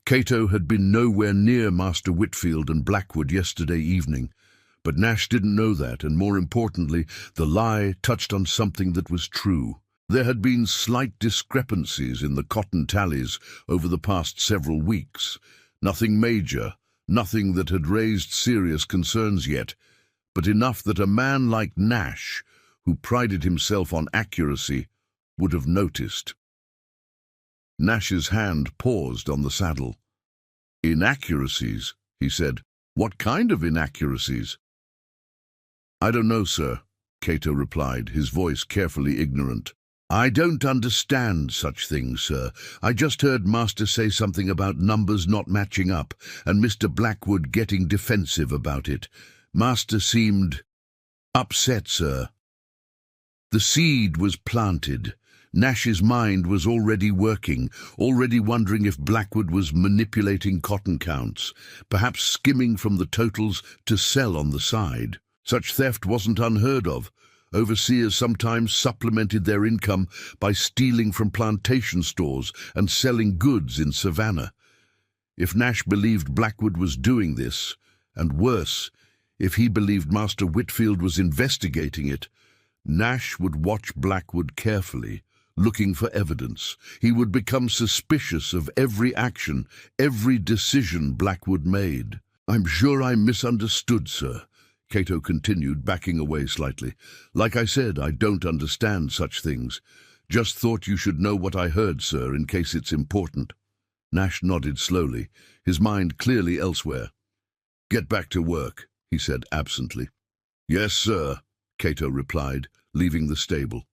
Cato had been nowhere near Master Whitfield and Blackwood yesterday evening, but Nash didn't know that, and more importantly, the lie touched on something that was true. There had been slight discrepancies in the cotton tallies over the past several weeks. Nothing major, nothing that had raised serious concerns yet, but enough that a man like Nash, who prided himself on accuracy, would have noticed. Nash's hand paused on the saddle. "Inaccuracies," he said. "What kind of inaccuracies?" "I don't know, sir," Cato replied, his voice carefully ignorant. "I don't understand such things, sir. I just heard Master say something about numbers not matching up, and Mr. Blackwood getting defensive about it. Master seemed upset, sir." The seed was planted. Nash's mind was already working, already wondering if Blackwood was manipulating cotton counts, perhaps skimming from the totals to sell on the side. Such theft wasn't unheard of. Overseers sometimes supplemented their income by stealing from plantation stores and selling goods in Savannah. If Nash believed Blackwood was doing this, and worse, if he believed Master Whitfield was investigating it, Nash would watch Blackwood carefully, looking for evidence. He would become suspicious of every action, every decision Blackwood made. "I'm sure I misunderstood, sir," Cato continued, backing away slightly. "Like I said, I don't understand such things. Just thought you should know what I heard, sir, in case it's important." Nash nodded slowly, his mind clearly elsewhere. "Get back to work," he said absently. "Yes, sir," Cato replied, leaving the stable.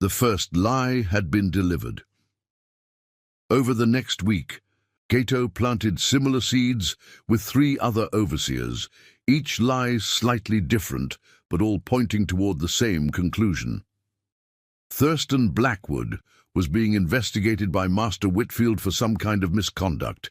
The first lie had been delivered. Over the next week, Cato planted similar seeds with 3 other overseers, each lie slightly different, but all pointing toward the same conclusion. Thurston Blackwood was being investigated by Master Whitfield for some kind of misconduct,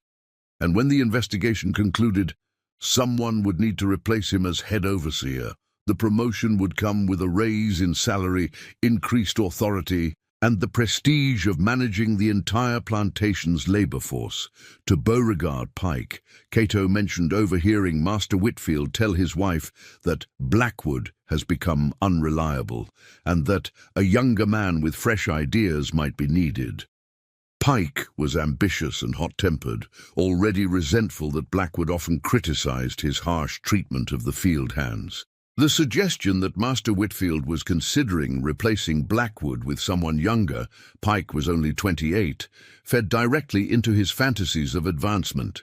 and when the investigation concluded, someone would need to replace him as head overseer. The promotion would come with a raise in salary, increased authority, and the prestige of managing the entire plantation's labor force. To Beauregard Pike, Cato mentioned overhearing Master Whitfield tell his wife that Blackwood has become unreliable, and that a younger man with fresh ideas might be needed. Pike was ambitious and hot-tempered, already resentful that Blackwood often criticized his harsh treatment of the field hands. The suggestion that Master Whitfield was considering replacing Blackwood with someone younger, Pike was only 28, fed directly into his fantasies of advancement.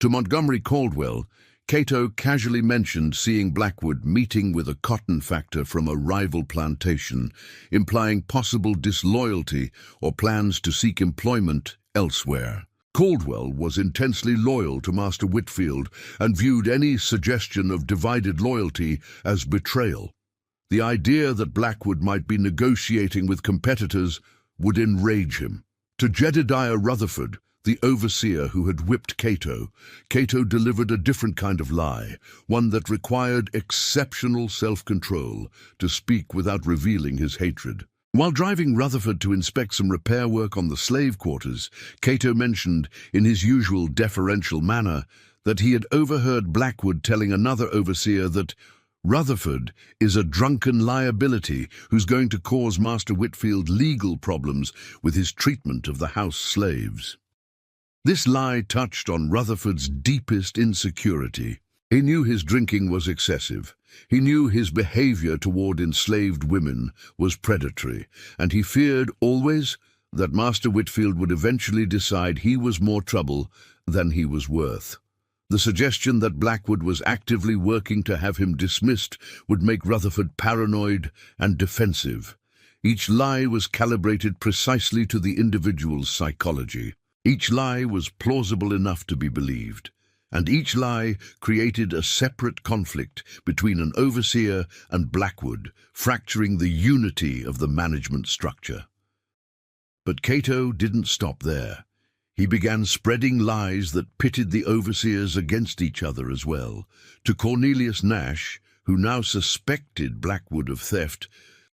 To Montgomery Caldwell, Cato casually mentioned seeing Blackwood meeting with a cotton factor from a rival plantation, implying possible disloyalty or plans to seek employment elsewhere. Caldwell was intensely loyal to Master Whitfield and viewed any suggestion of divided loyalty as betrayal. The idea that Blackwood might be negotiating with competitors would enrage him. To Jedediah Rutherford, the overseer who had whipped Cato, Cato delivered a different kind of lie, one that required exceptional self-control to speak without revealing his hatred. While driving Rutherford to inspect some repair work on the slave quarters, Cato mentioned, in his usual deferential manner, that he had overheard Blackwood telling another overseer that Rutherford is a drunken liability who's going to cause Master Whitfield legal problems with his treatment of the house slaves. This lie touched on Rutherford's deepest insecurity. He knew his drinking was excessive. He knew his behavior toward enslaved women was predatory, and he feared always that Master Whitfield would eventually decide he was more trouble than he was worth. The suggestion that Blackwood was actively working to have him dismissed would make Rutherford paranoid and defensive. Each lie was calibrated precisely to the individual's psychology. Each lie was plausible enough to be believed, and each lie created a separate conflict between an overseer and Blackwood, fracturing the unity of the management structure. But Cato didn't stop there. He began spreading lies that pitted the overseers against each other as well. To Cornelius Nash, who now suspected Blackwood of theft,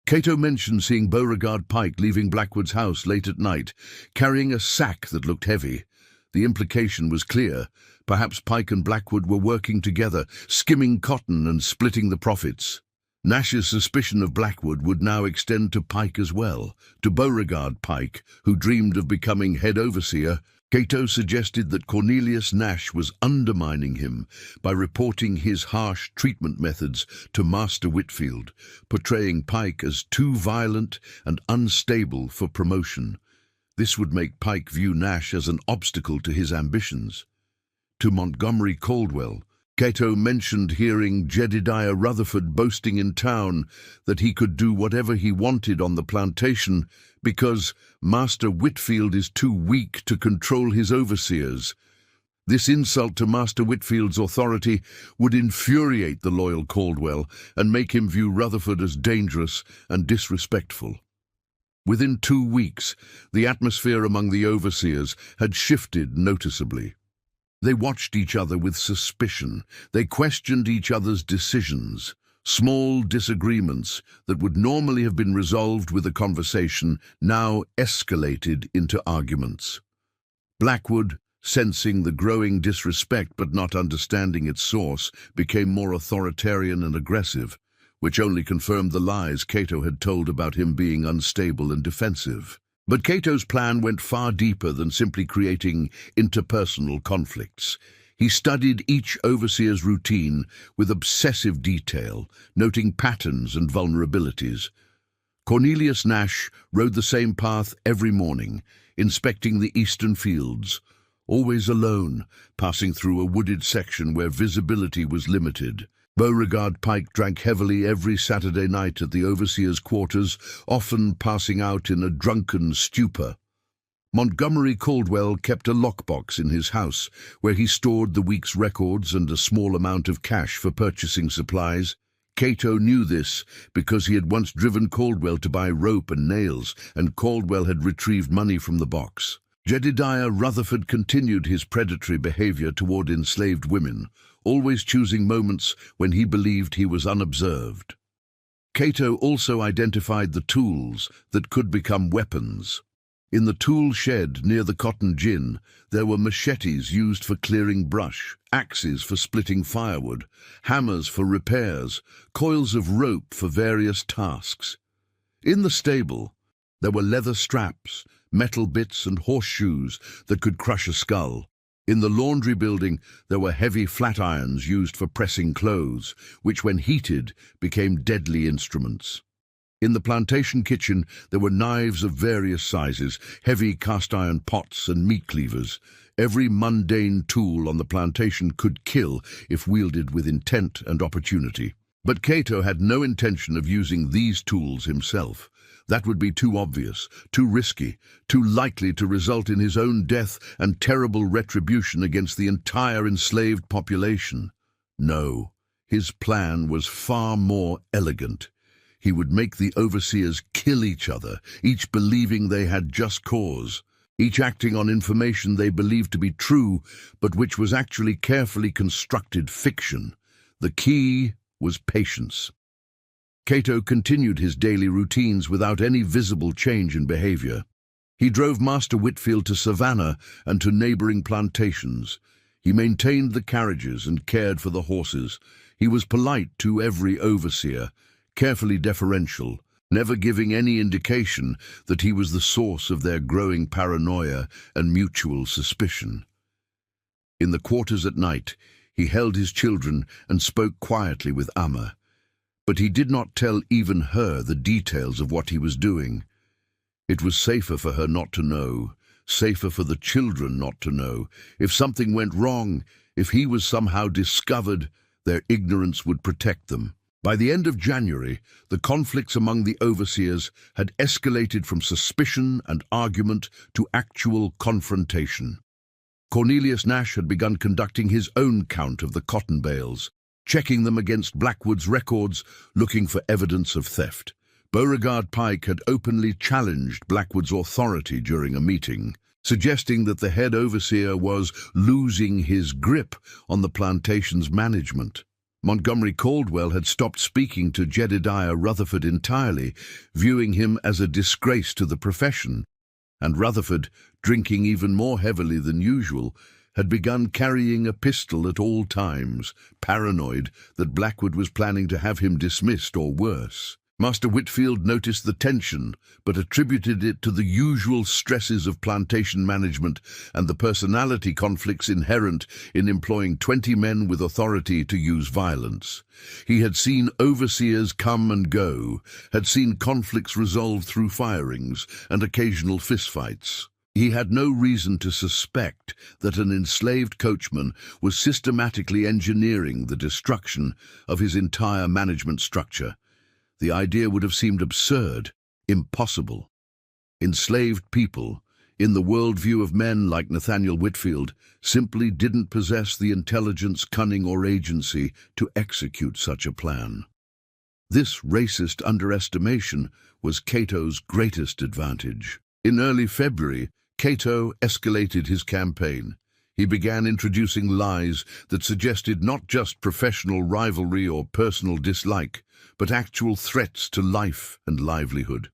Cato mentioned seeing Beauregard Pike leaving Blackwood's house late at night, carrying a sack that looked heavy. The implication was clear. Perhaps Pike and Blackwood were working together, skimming cotton and splitting the profits. Nash's suspicion of Blackwood would now extend to Pike as well. To Beauregard Pike, who dreamed of becoming head overseer, Cato suggested that Cornelius Nash was undermining him by reporting his harsh treatment methods to Master Whitfield, portraying Pike as too violent and unstable for promotion. This would make Pike view Nash as an obstacle to his ambitions. To Montgomery Caldwell, Cato mentioned hearing Jedediah Rutherford boasting in town that he could do whatever he wanted on the plantation because Master Whitfield is too weak to control his overseers. This insult to Master Whitfield's authority would infuriate the loyal Caldwell and make him view Rutherford as dangerous and disrespectful. Within 2 weeks, the atmosphere among the overseers had shifted noticeably. They watched each other with suspicion. They questioned each other's decisions. Small disagreements that would normally have been resolved with a conversation now escalated into arguments. Blackwood, sensing the growing disrespect but not understanding its source, became more authoritarian and aggressive, which only confirmed the lies Cato had told about him being unstable and defensive. But Cato's plan went far deeper than simply creating interpersonal conflicts. He studied each overseer's routine with obsessive detail, noting patterns and vulnerabilities. Cornelius Nash rode the same path every morning, inspecting the eastern fields, always alone, passing through a wooded section where visibility was limited. Beauregard Pike drank heavily every Saturday night at the overseer's quarters, often passing out in a drunken stupor. Montgomery Caldwell kept a lockbox in his house, where he stored the week's records and a small amount of cash for purchasing supplies. Cato knew this because he had once driven Caldwell to buy rope and nails, and Caldwell had retrieved money from the box. Jedediah Rutherford continued his predatory behavior toward enslaved women, always choosing moments when he believed he was unobserved. Cato also identified the tools that could become weapons. In the tool shed near the cotton gin, there were machetes used for clearing brush, axes for splitting firewood, hammers for repairs, coils of rope for various tasks. In the stable, there were leather straps, metal bits and horseshoes that could crush a skull. In the laundry building, there were heavy flat irons used for pressing clothes, which when heated became deadly instruments. In the plantation kitchen, there were knives of various sizes, heavy cast-iron pots and meat cleavers. Every mundane tool on the plantation could kill if wielded with intent and opportunity. But Cato had no intention of using these tools himself. That would be too obvious, too risky, too likely to result in his own death and terrible retribution against the entire enslaved population. No, his plan was far more elegant. He would make the overseers kill each other, each believing they had just cause, each acting on information they believed to be true, but which was actually carefully constructed fiction. The key was patience. Cato continued his daily routines without any visible change in behavior. He drove Master Whitfield to Savannah and to neighboring plantations. He maintained the carriages and cared for the horses. He was polite to every overseer, carefully deferential, never giving any indication that he was the source of their growing paranoia and mutual suspicion. In the quarters at night, he held his children and spoke quietly with Amma. But he did not tell even her the details of what he was doing. It was safer for her not to know, safer for the children not to know. If something went wrong, if he was somehow discovered, their ignorance would protect them. By the end of January, the conflicts among the overseers had escalated from suspicion and argument to actual confrontation. Cornelius Nash had begun conducting his own count of the cotton bales, checking them against Blackwood's records, looking for evidence of theft. Beauregard Pike had openly challenged Blackwood's authority during a meeting, suggesting that the head overseer was losing his grip on the plantation's management. Montgomery Caldwell had stopped speaking to Jedediah Rutherford entirely, viewing him as a disgrace to the profession, and Rutherford, drinking even more heavily than usual, had begun carrying a pistol at all times, paranoid that Blackwood was planning to have him dismissed or worse. Master Whitfield noticed the tension, but attributed it to the usual stresses of plantation management and the personality conflicts inherent in employing 20 men with authority to use violence. He had seen overseers come and go, had seen conflicts resolved through firings and occasional fistfights. He had no reason to suspect that an enslaved coachman was systematically engineering the destruction of his entire management structure. The idea would have seemed absurd, impossible. Enslaved people, in the worldview of men like Nathaniel Whitfield, simply didn't possess the intelligence, cunning, or agency to execute such a plan. This racist underestimation was Cato's greatest advantage. In early February, Cato escalated his campaign. He began introducing lies that suggested not just professional rivalry or personal dislike, but actual threats to life and livelihood.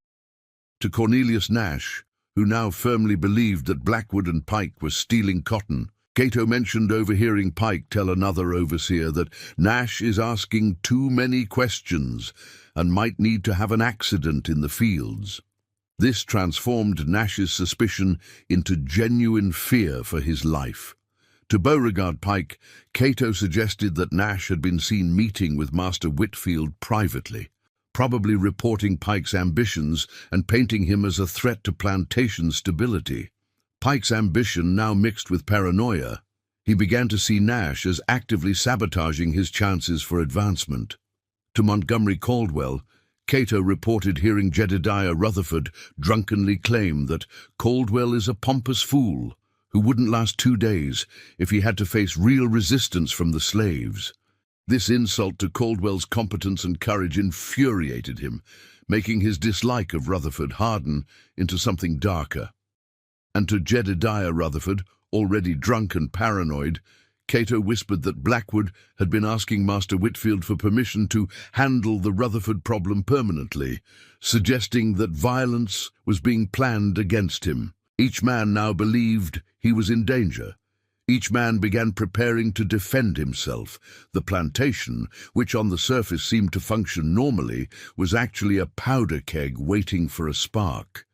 To Cornelius Nash, who now firmly believed that Blackwood and Pike were stealing cotton, Cato mentioned overhearing Pike tell another overseer that Nash is asking too many questions and might need to have an accident in the fields. This transformed Nash's suspicion into genuine fear for his life. To Beauregard Pike, Cato suggested that Nash had been seen meeting with Master Whitfield privately, probably reporting Pike's ambitions and painting him as a threat to plantation stability. Pike's ambition now mixed with paranoia. He began to see Nash as actively sabotaging his chances for advancement. To Montgomery Caldwell, Cato reported hearing Jedediah Rutherford drunkenly claim that Caldwell is a pompous fool who wouldn't last 2 days if he had to face real resistance from the slaves. This insult to Caldwell's competence and courage infuriated him, making his dislike of Rutherford harden into something darker. And to Jedediah Rutherford, already drunk and paranoid, Cato whispered that Blackwood had been asking Master Whitfield for permission to handle the Rutherford problem permanently, suggesting that violence was being planned against him. Each man now believed he was in danger. Each man began preparing to defend himself. The plantation, which on the surface seemed to function normally, was actually a powder keg waiting for a spark.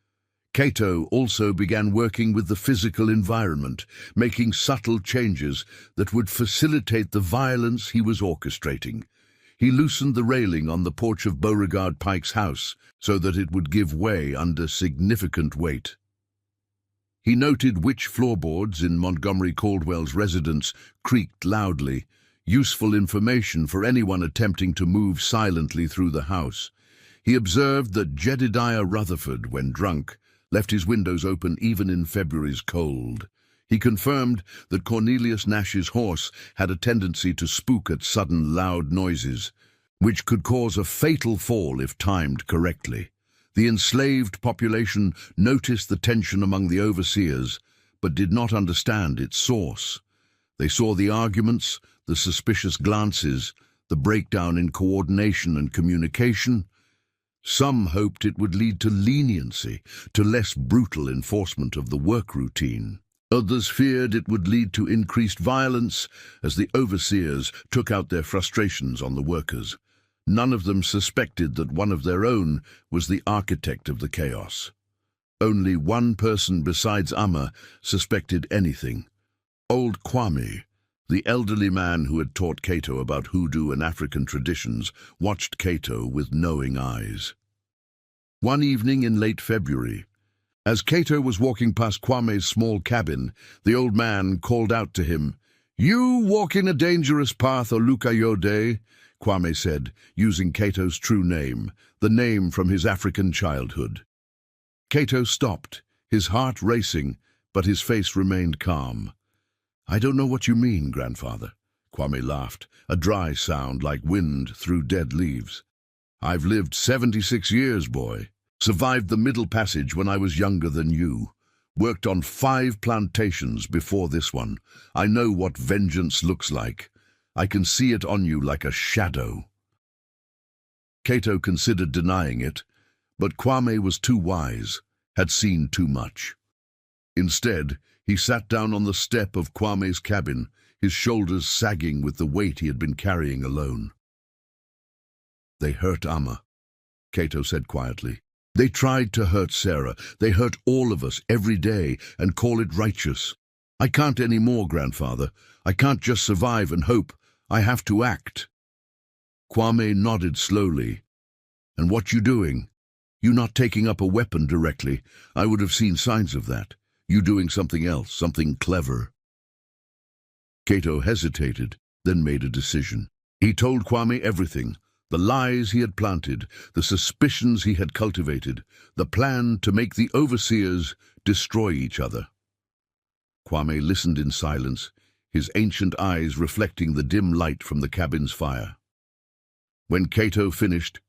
Cato also began working with the physical environment, making subtle changes that would facilitate the violence he was orchestrating. He loosened the railing on the porch of Beauregard Pike's house so that it would give way under significant weight. He noted which floorboards in Montgomery Caldwell's residence creaked loudly, useful information for anyone attempting to move silently through the house. He observed that Jedediah Rutherford, when drunk, left his windows open even in February's cold. He confirmed that Cornelius Nash's horse had a tendency to spook at sudden loud noises, which could cause a fatal fall if timed correctly. The enslaved population noticed the tension among the overseers, but did not understand its source. They saw the arguments, the suspicious glances, the breakdown in coordination and communication. Some hoped it would lead to leniency, to less brutal enforcement of the work routine. Others feared it would lead to increased violence as the overseers took out their frustrations on the workers. None of them suspected that one of their own was the architect of the chaos. Only one person besides Amma suspected anything. Old Kwame, the elderly man who had taught Cato about hoodoo and African traditions, watched Cato with knowing eyes. One evening in late February, as Cato was walking past Kwame's small cabin, the old man called out to him. "You walk in a dangerous path, Olukayode," Kwame said, using Cato's true name, the name from his African childhood. Cato stopped, his heart racing, but his face remained calm. "I don't know what you mean, grandfather," Kwame laughed, a dry sound like wind through dead leaves. "I've lived 76 years, boy. Survived the Middle Passage when I was younger than you. Worked on 5 plantations before this one. I know what vengeance looks like. I can see it on you like a shadow." Cato considered denying it, but Kwame was too wise, had seen too much. Instead, he sat down on the step of Kwame's cabin, his shoulders sagging with the weight he had been carrying alone. "They hurt Amma," Cato said quietly. "They tried to hurt Sarah. They hurt all of us every day and call it righteous. I can't anymore, grandfather. I can't just survive and hope. I have to act." Kwame nodded slowly. "And what you doing? You not taking up a weapon directly. I would have seen signs of that. You doing something else, something clever." Cato hesitated, then made a decision. He told Kwame everything. The lies he had planted, the suspicions he had cultivated, the plan to make the overseers destroy each other. Kwame listened in silence, his ancient eyes reflecting the dim light from the cabin's fire. When Cato finished,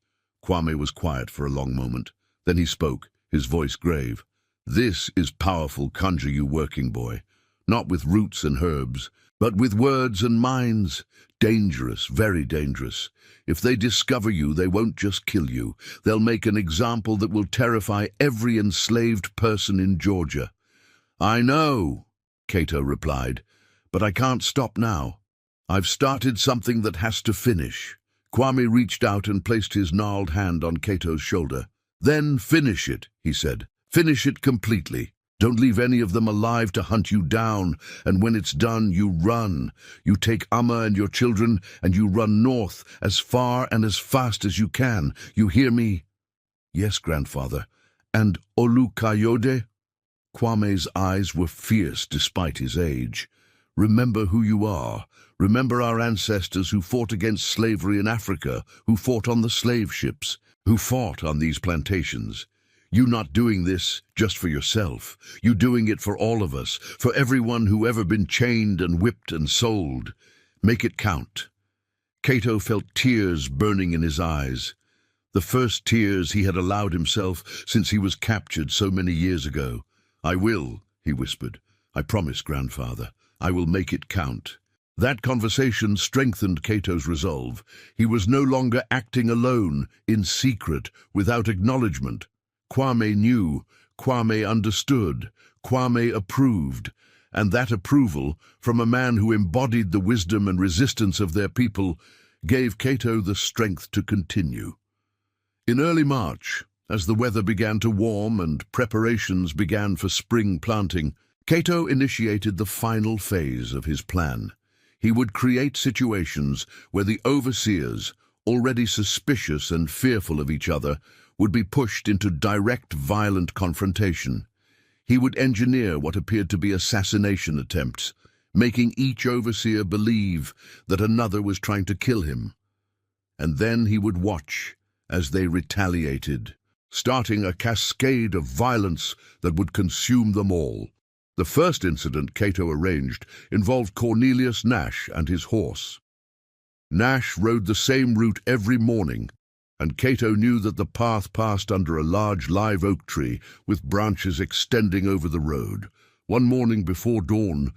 Kwame was quiet for a long moment. Then he spoke, his voice grave. "This is powerful conjure you working, boy. Not with roots and herbs, but with words and minds. Dangerous, very dangerous. If they discover you, they won't just kill you. They'll make an example that will terrify every enslaved person in Georgia." "I know," Cato replied, "but I can't stop now. I've started something that has to finish." Kwame reached out and placed his gnarled hand on Cato's shoulder. "Then finish it," he said. "Finish it completely. Don't leave any of them alive to hunt you down, and when it's done, you run. You take Amma and your children, and you run north, as far and as fast as you can. You hear me?" "Yes, grandfather. And Olukayode?" Kwame's eyes were fierce despite his age. "Remember who you are. Remember our ancestors who fought against slavery in Africa, who fought on the slave ships, who fought on these plantations. You not doing this just for yourself. You doing it for all of us, for everyone who ever been chained and whipped and sold. Make it count." Cato felt tears burning in his eyes. The first tears he had allowed himself since he was captured so many years ago. "I will," he whispered. "I promise, grandfather. I will make it count." That conversation strengthened Cato's resolve. He was no longer acting alone, in secret, without acknowledgement. Kwame knew, Kwame understood, Kwame approved, and that approval, from a man who embodied the wisdom and resistance of their people, gave Cato the strength to continue. In early March, as the weather began to warm and preparations began for spring planting, Cato initiated the final phase of his plan. He would create situations where the overseers, already suspicious and fearful of each other, would be pushed into direct violent confrontation. He would engineer what appeared to be assassination attempts, making each overseer believe that another was trying to kill him. And then he would watch as they retaliated, starting a cascade of violence that would consume them all. The first incident Cato arranged involved Cornelius Nash and his horse. Nash rode the same route every morning, and Cato knew that the path passed under a large live oak tree with branches extending over the road. One morning before dawn,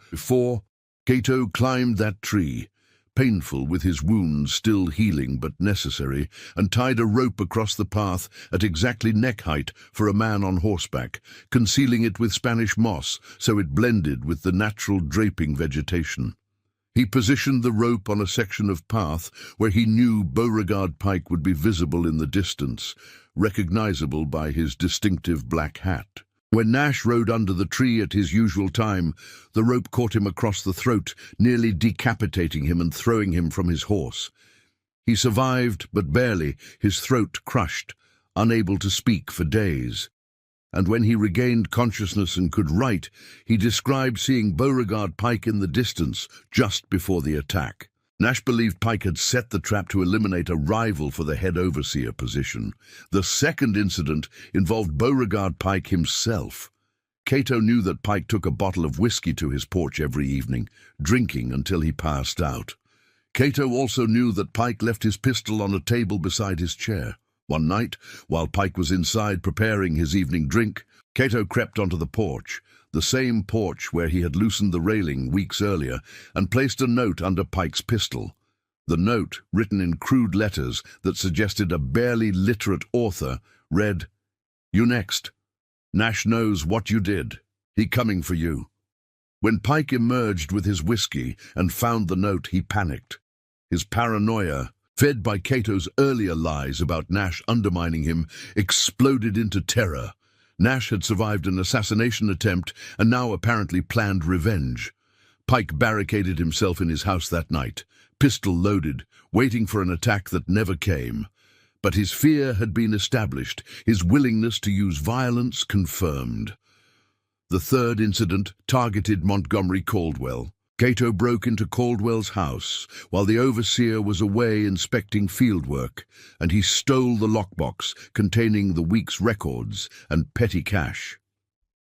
Cato climbed that tree, painful with his wounds still healing but necessary, and tied a rope across the path at exactly neck height for a man on horseback, concealing it with Spanish moss so it blended with the natural draping vegetation. He positioned the rope on a section of path where he knew Beauregard Pike would be visible in the distance, recognizable by his distinctive black hat. When Nash rode under the tree at his usual time, the rope caught him across the throat, nearly decapitating him and throwing him from his horse. He survived, but barely, his throat crushed, unable to speak for days. And when he regained consciousness and could write, he described seeing Beauregard Pike in the distance just before the attack. Nash believed Pike had set the trap to eliminate a rival for the head overseer position. The second incident involved Beauregard Pike himself. Cato knew that Pike took a bottle of whiskey to his porch every evening, drinking until he passed out. Cato also knew that Pike left his pistol on a table beside his chair. One night, while Pike was inside preparing his evening drink, Cato crept onto the porch, the same porch where he had loosened the railing weeks earlier, and placed a note under Pike's pistol. The note, written in crude letters that suggested a barely literate author, read, "You next. Nash knows what you did. He coming for you." When Pike emerged with his whiskey and found the note, he panicked. His paranoia, fed by Cato's earlier lies about Nash undermining him, exploded into terror. Nash had survived an assassination attempt and now apparently planned revenge. Pike barricaded himself in his house that night, pistol loaded, waiting for an attack that never came. But his fear had been established, his willingness to use violence confirmed. The third incident targeted Montgomery Caldwell. Cato broke into Caldwell's house while the overseer was away inspecting fieldwork, and he stole the lockbox containing the week's records and petty cash.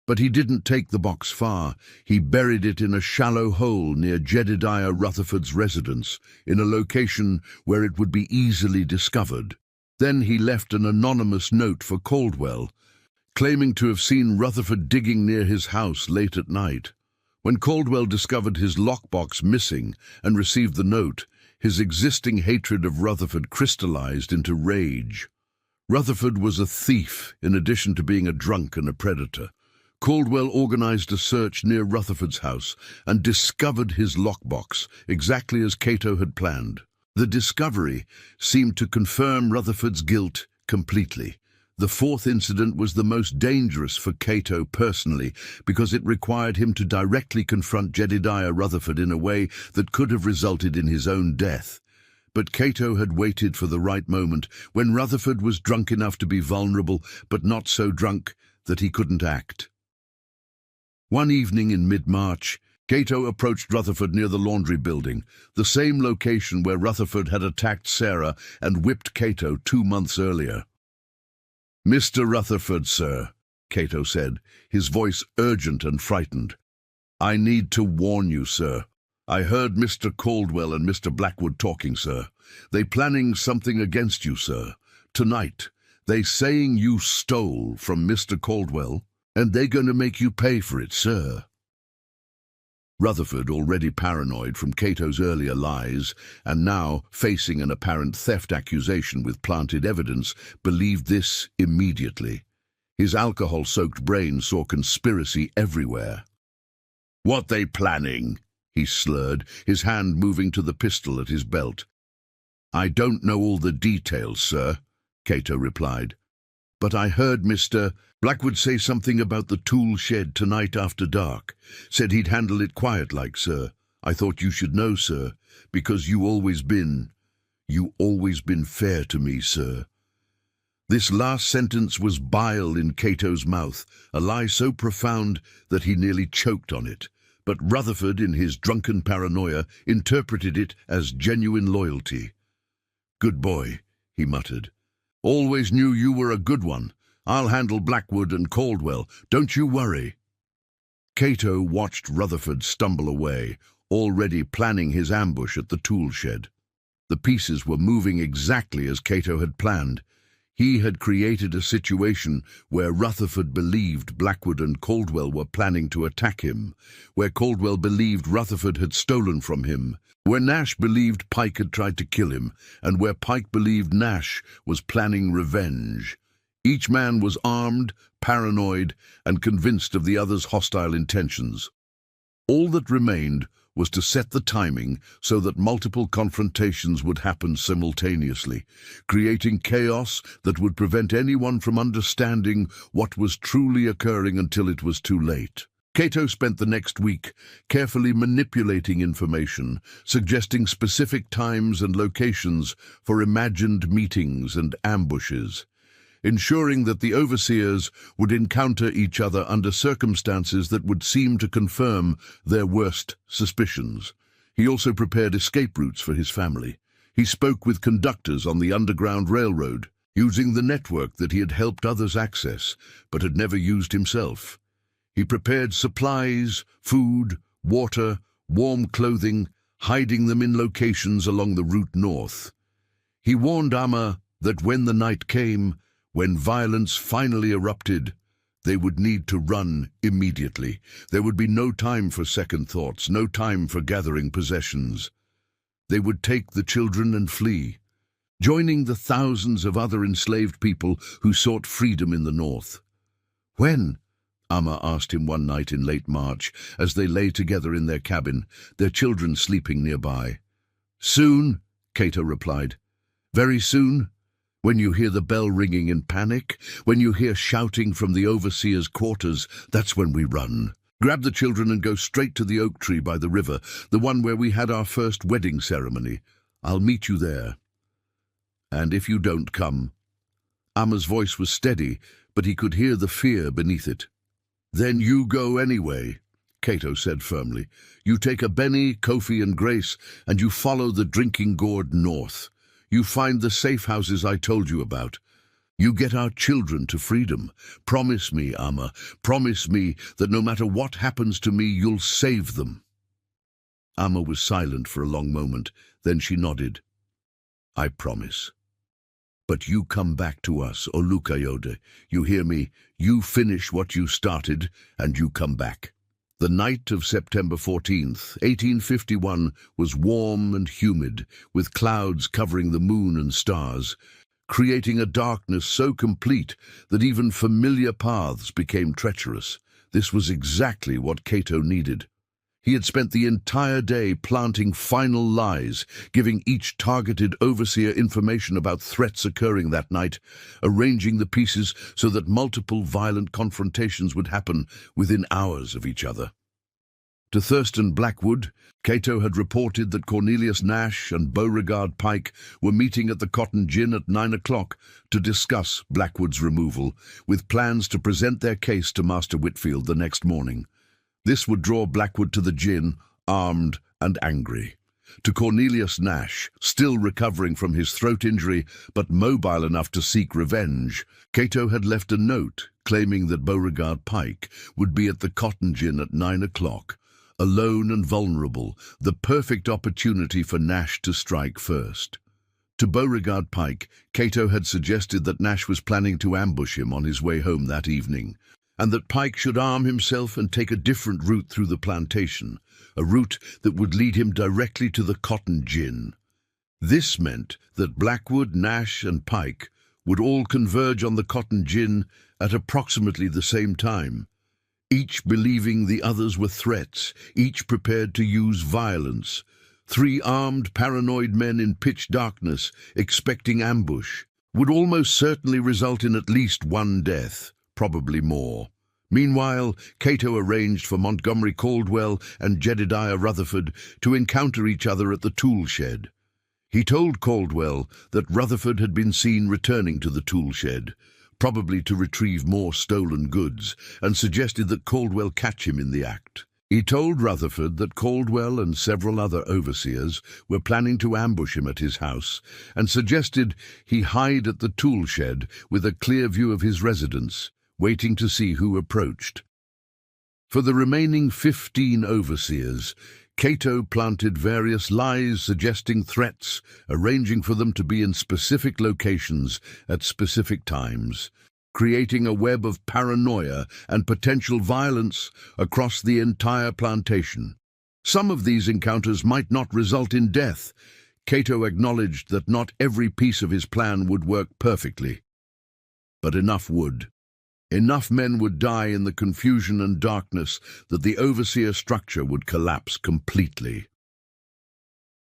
But he didn't take the box far. He buried it in a shallow hole near Jedediah Rutherford's residence, in a location where it would be easily discovered. Then he left an anonymous note for Caldwell, claiming to have seen Rutherford digging near his house late at night. When Caldwell discovered his lockbox missing and received the note, his existing hatred of Rutherford crystallized into rage. Rutherford was a thief in addition to being a drunk and a predator. Caldwell organized a search near Rutherford's house and discovered his lockbox, exactly as Cato had planned. The discovery seemed to confirm Rutherford's guilt completely. The fourth incident was the most dangerous for Cato personally because it required him to directly confront Jedediah Rutherford in a way that could have resulted in his own death. But Cato had waited for the right moment, when Rutherford was drunk enough to be vulnerable, but not so drunk that he couldn't act. One evening in mid-March, Cato approached Rutherford near the laundry building, the same location where Rutherford had attacked Sarah and whipped Cato 2 months earlier. "Mr. Rutherford, sir," Cato said, his voice urgent and frightened. "I need to warn you, sir. I heard Mr. Caldwell and Mr. Blackwood talking, sir. They planning something against you, sir. Tonight, they saying you stole from Mr. Caldwell, and they gonna make you pay for it, sir." Rutherford, already paranoid from Cato's earlier lies, and now facing an apparent theft accusation with planted evidence, believed this immediately. His alcohol-soaked brain saw conspiracy everywhere. "What they planning?" he slurred, his hand moving to the pistol at his belt. "I don't know all the details, sir," Cato replied. "But I heard Mr. Blackwood say something about the tool shed tonight after dark. Said he'd handle it quiet-like, sir. I thought you should know, sir, because you always been fair to me, sir." This last sentence was bile in Cato's mouth, a lie so profound that he nearly choked on it. but Rutherford, in his drunken paranoia, interpreted it as genuine loyalty. "Good boy," he muttered. "Always knew you were a good one. I'll handle Blackwood and Caldwell. Don't you worry." Cato watched Rutherford stumble away, already planning his ambush at the tool shed. The pieces were moving exactly as Cato had planned. He had created a situation where Rutherford believed Blackwood and Caldwell were planning to attack him, where Caldwell believed Rutherford had stolen from him, where Nash believed Pike had tried to kill him, and where Pike believed Nash was planning revenge. Each man was armed, paranoid, and convinced of the other's hostile intentions. All that remained was to set the timing so that multiple confrontations would happen simultaneously, creating chaos that would prevent anyone from understanding what was truly occurring until it was too late. Cato spent the next week carefully manipulating information, suggesting specific times and locations for imagined meetings and ambushes, ensuring that the overseers would encounter each other under circumstances that would seem to confirm their worst suspicions. He also prepared escape routes for his family. He spoke with conductors on the Underground Railroad, using the network that he had helped others access, but had never used himself. He prepared supplies, food, water, warm clothing, hiding them in locations along the route north. He warned Amma that when the night came, when violence finally erupted, they would need to run immediately. There would be no time for second thoughts, no time for gathering possessions. They would take the children and flee, joining the thousands of other enslaved people who sought freedom in the north. "When?" Amma asked him one night in late March, as they lay together in their cabin, their children sleeping nearby. "Soon," Cato replied. "Very soon. When you hear the bell ringing in panic, when you hear shouting from the overseer's quarters, that's when we run. Grab the children and go straight to the oak tree by the river, the one where we had our first wedding ceremony. I'll meet you there. And if you don't come..." Amma's voice was steady, but he could hear the fear beneath it. "Then you go anyway," Cato said firmly. "You take a Benny, Kofi, and Grace, and you follow the drinking gourd north. You find the safe houses I told you about. You get our children to freedom. Promise me, Amma, promise me that no matter what happens to me, you'll save them." Amma was silent for a long moment, then she nodded. "I promise. But you come back to us, Olukayode. You hear me? You finish what you started, and you come back." The night of September 14th, 1851, was warm and humid, with clouds covering the moon and stars, creating a darkness so complete that even familiar paths became treacherous. This was exactly what Cato needed. He had spent the entire day planting final lies, giving each targeted overseer information about threats occurring that night, arranging the pieces so that multiple violent confrontations would happen within hours of each other. To Thurston Blackwood, Cato had reported that Cornelius Nash and Beauregard Pike were meeting at the Cotton Gin at 9 o'clock to discuss Blackwood's removal, with plans to present their case to Master Whitfield the next morning. This would draw Blackwood to the gin, armed and angry. To Cornelius Nash, still recovering from his throat injury but mobile enough to seek revenge, Cato had left a note claiming that Beauregard Pike would be at the Cotton Gin at 9 o'clock, alone and vulnerable, the perfect opportunity for Nash to strike first. To Beauregard Pike, Cato had suggested that Nash was planning to ambush him on his way home that evening, and that Pike should arm himself and take a different route through the plantation, a route that would lead him directly to the Cotton Gin. This meant that Blackwood, Nash, and Pike would all converge on the Cotton Gin at approximately the same time, each believing the others were threats, each prepared to use violence. 3 armed, paranoid men in pitch darkness, expecting ambush, would almost certainly result in at least one death, probably more. Meanwhile, Cato arranged for Montgomery Caldwell and Jedediah Rutherford to encounter each other at the tool shed. He told Caldwell that Rutherford had been seen returning to the tool shed, probably to retrieve more stolen goods, and suggested that Caldwell catch him in the act. He told Rutherford that Caldwell and several other overseers were planning to ambush him at his house, and suggested he hide at the tool shed with a clear view of his residence, waiting to see who approached. For the remaining 15 overseers, Cato planted various lies suggesting threats, arranging for them to be in specific locations at specific times, creating a web of paranoia and potential violence across the entire plantation. Some of these encounters might not result in death. Cato acknowledged that not every piece of his plan would work perfectly, but enough would. Enough men would die in the confusion and darkness that the overseer structure would collapse completely.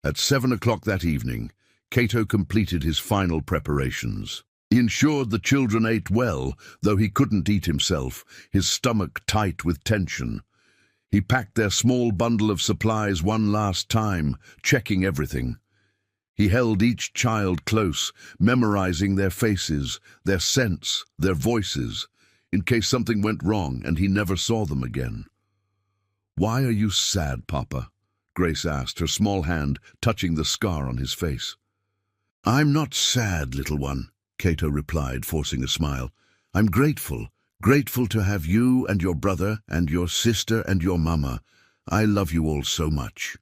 At 7 o'clock that evening, Cato completed his final preparations. He ensured the children ate well, though he couldn't eat himself, his stomach tight with tension. He packed their small bundle of supplies one last time, checking everything. He held each child close, memorizing their faces, their scents, their voices, in case something went wrong and he never saw them again. "Why are you sad, Papa?" Grace asked, her small hand touching the scar on his face. "I'm not sad, little one," Cato replied, forcing a smile. "I'm grateful to have you and your brother and your sister and your mama. I love you all so much."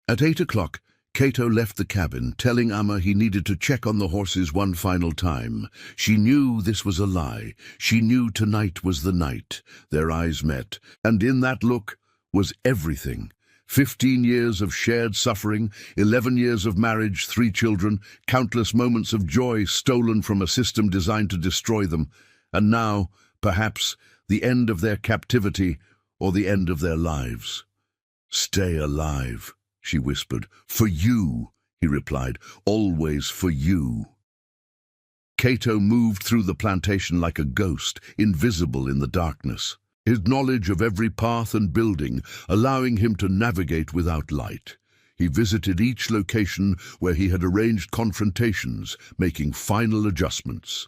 At 8 o'clock, Cato left the cabin, telling Amma he needed to check on the horses one final time. She knew this was a lie. She knew tonight was the night. Their eyes met, and in that look was everything. 15 years of shared suffering, 11 years of marriage, 3 children, countless moments of joy stolen from a system designed to destroy them, and now, perhaps, the end of their captivity or the end of their lives. "Stay alive," she whispered. "For you," he replied, "always for you." Cato moved through the plantation like a ghost, invisible in the darkness, his knowledge of every path and building allowing him to navigate without light. He visited each location where he had arranged confrontations, making final adjustments.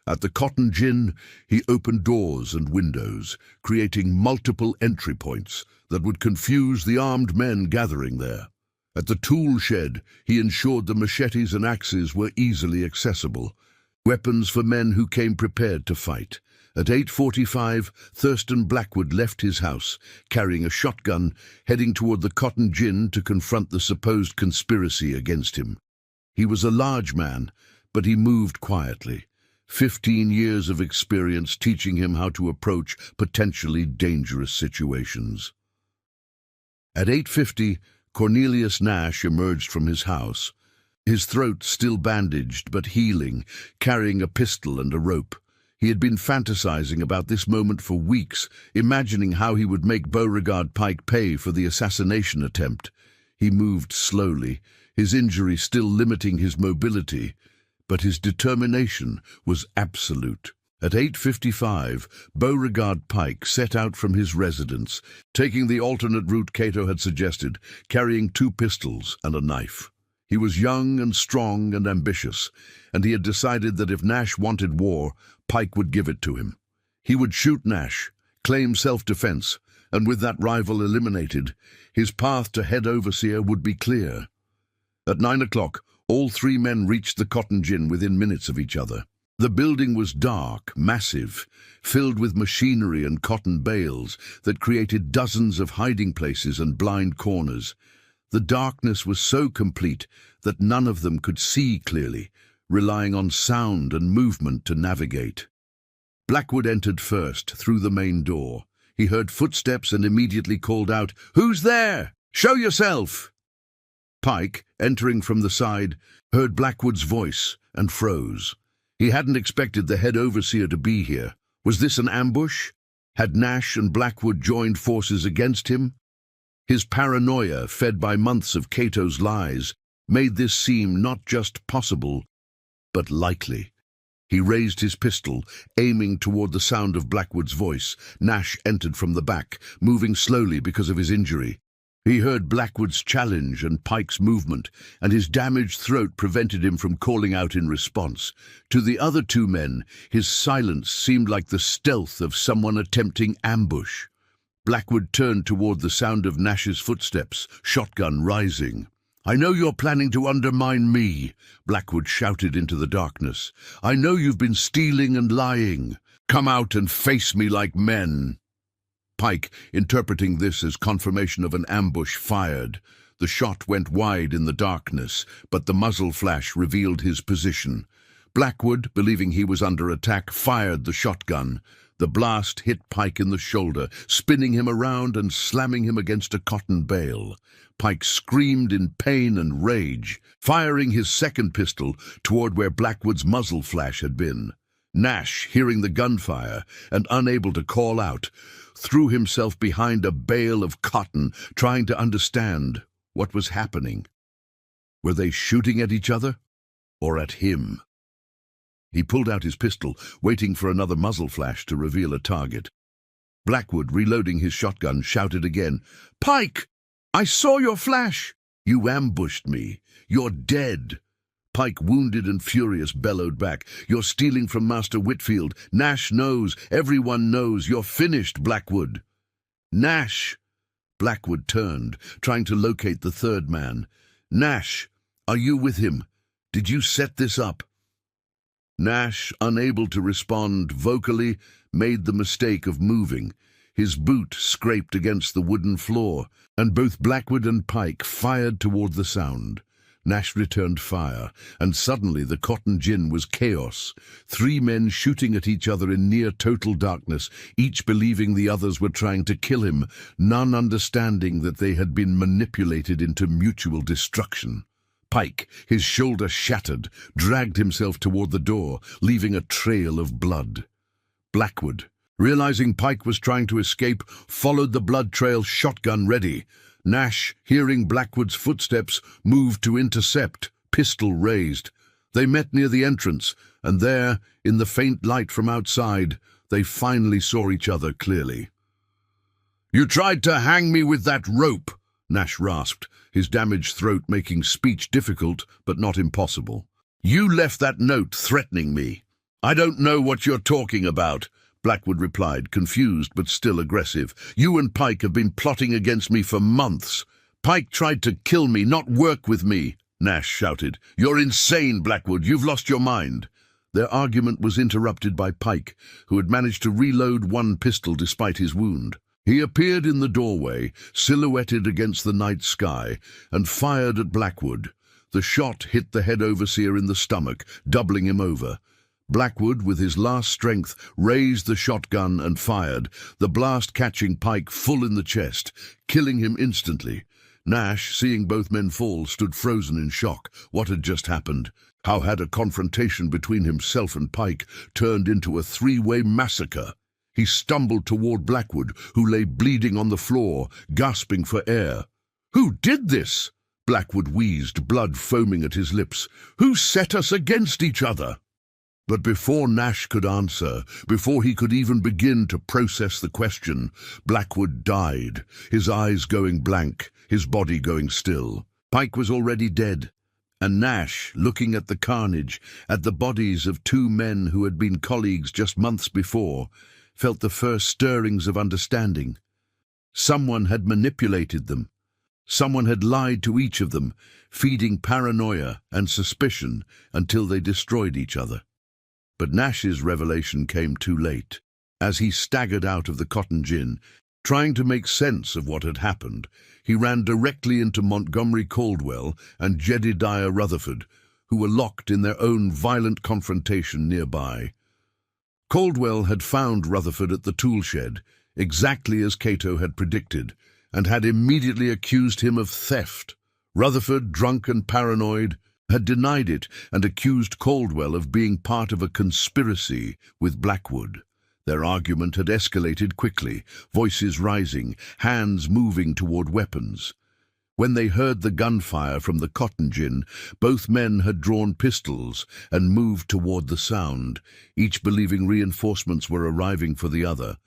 At the Cotton Gin, he opened doors and windows, creating multiple entry points that would confuse the armed men gathering there. At the tool shed, he ensured the machetes and axes were easily accessible, weapons for men who came prepared to fight. At 8:45, Thurston Blackwood left his house, carrying a shotgun, heading toward the Cotton Gin to confront the supposed conspiracy against him. He was a large man, but he moved quietly. 15 years of experience teaching him how to approach potentially dangerous situations. At 8:50, Cornelius Nash emerged from his house, his throat still bandaged but healing, carrying a pistol and a rope. He had been fantasizing about this moment for weeks, imagining how he would make Beauregard Pike pay for the assassination attempt. He moved slowly, his injury still limiting his mobility, but his determination was absolute. At 8:55, Beauregard Pike set out from his residence, taking the alternate route Cato had suggested, carrying 2 pistols and a knife. He was young and strong and ambitious, and he had decided that if Nash wanted war, Pike would give it to him. He would shoot Nash, claim self-defense, and with that rival eliminated, his path to head overseer would be clear. At 9 o'clock, all 3 men reached the Cotton Gin within minutes of each other. The building was dark, massive, filled with machinery and cotton bales that created dozens of hiding places and blind corners. The darkness was so complete that none of them could see clearly, relying on sound and movement to navigate. Blackwood entered first, through the main door. He heard footsteps and immediately called out, "Who's there? Show yourself!" Pike, entering from the side, heard Blackwood's voice and froze. He hadn't expected the head overseer to be here. Was this an ambush? Had Nash and Blackwood joined forces against him? His paranoia, fed by months of Cato's lies, made this seem not just possible, but likely. He raised his pistol, aiming toward the sound of Blackwood's voice. Nash entered from the back, moving slowly because of his injury. He heard Blackwood's challenge and Pike's movement, and his damaged throat prevented him from calling out in response. To the other 2 men, his silence seemed like the stealth of someone attempting ambush. Blackwood turned toward the sound of Nash's footsteps, shotgun rising. "I know you're planning to undermine me," Blackwood shouted into the darkness. "I know you've been stealing and lying. Come out and face me like men." Pike, interpreting this as confirmation of an ambush, fired. The shot went wide in the darkness, but the muzzle flash revealed his position. Blackwood, believing he was under attack, fired the shotgun. The blast hit Pike in the shoulder, spinning him around and slamming him against a cotton bale. Pike screamed in pain and rage, firing his second pistol toward where Blackwood's muzzle flash had been. Nash, hearing the gunfire and unable to call out, threw himself behind a bale of cotton, trying to understand what was happening. Were they shooting at each other or at him? He pulled out his pistol, waiting for another muzzle flash to reveal a target. Blackwood, reloading his shotgun, shouted again, "Pike! I saw your flash! You ambushed me. You're dead." Pike, wounded and furious, bellowed back, "You're stealing from Master Whitfield. Nash knows. Everyone knows. You're finished, Blackwood." "Nash!" Blackwood turned, trying to locate the third man. "Nash, are you with him? Did you set this up?" Nash, unable to respond vocally, made the mistake of moving. His boot scraped against the wooden floor, and both Blackwood and Pike fired toward the sound. Nash returned fire, and suddenly the cotton gin was chaos. 3 men shooting at each other in near total darkness, each believing the others were trying to kill him, none understanding that they had been manipulated into mutual destruction. Pike, his shoulder shattered, dragged himself toward the door, leaving a trail of blood. Blackwood, realizing Pike was trying to escape, followed the blood trail, shotgun ready. Nash, hearing Blackwood's footsteps, moved to intercept, pistol raised. They met near the entrance, and there, in the faint light from outside, they finally saw each other clearly. "You tried to hang me with that rope," Nash rasped, his damaged throat making speech difficult but not impossible. "You left that note threatening me." "I don't know what you're talking about," Blackwood replied, confused but still aggressive. "You and Pike have been plotting against me for months. Pike tried to kill me, not work with me," Nash shouted. "You're insane, Blackwood. You've lost your mind." Their argument was interrupted by Pike, who had managed to reload one pistol despite his wound. He appeared in the doorway, silhouetted against the night sky, and fired at Blackwood. The shot hit the head overseer in the stomach, doubling him over. Blackwood, with his last strength, raised the shotgun and fired, the blast catching Pike full in the chest, killing him instantly. Nash, seeing both men fall, stood frozen in shock. What had just happened? How had a confrontation between himself and Pike turned into a 3-way massacre? He stumbled toward Blackwood, who lay bleeding on the floor, gasping for air. "Who did this?" Blackwood wheezed, blood foaming at his lips. "Who set us against each other?" But before Nash could answer, before he could even begin to process the question, Blackwood died, his eyes going blank, his body going still. Pike was already dead, and Nash, looking at the carnage, at the bodies of 2 men who had been colleagues just months before, felt the first stirrings of understanding. Someone had manipulated them. Someone had lied to each of them, feeding paranoia and suspicion until they destroyed each other. But Nash's revelation came too late. As he staggered out of the cotton gin, trying to make sense of what had happened, he ran directly into Montgomery Caldwell and Jedediah Rutherford, who were locked in their own violent confrontation nearby. Caldwell had found Rutherford at the tool shed, exactly as Cato had predicted, and had immediately accused him of theft. Rutherford, drunk and paranoid, had denied it and accused Caldwell of being part of a conspiracy with Blackwood. Their argument had escalated quickly, voices rising, hands moving toward weapons. When they heard the gunfire from the cotton gin, both men had drawn pistols and moved toward the sound, each believing reinforcements were arriving for the other.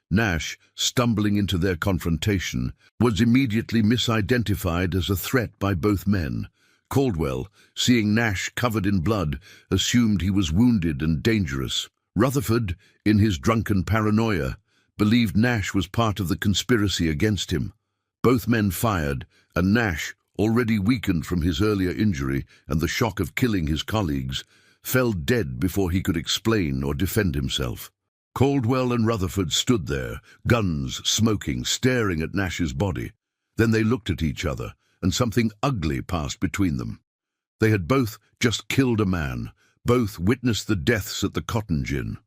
Nash, stumbling into their confrontation, was immediately misidentified as a threat by both men. Caldwell, seeing Nash covered in blood, assumed he was wounded and dangerous. Rutherford, in his drunken paranoia, believed Nash was part of the conspiracy against him. Both men fired, and Nash, already weakened from his earlier injury and the shock of killing his colleagues, fell dead before he could explain or defend himself. Caldwell and Rutherford stood there, guns smoking, staring at Nash's body. Then they looked at each other, and something ugly passed between them. They had both just killed a man, both witnessed the deaths at the Cotton Gin.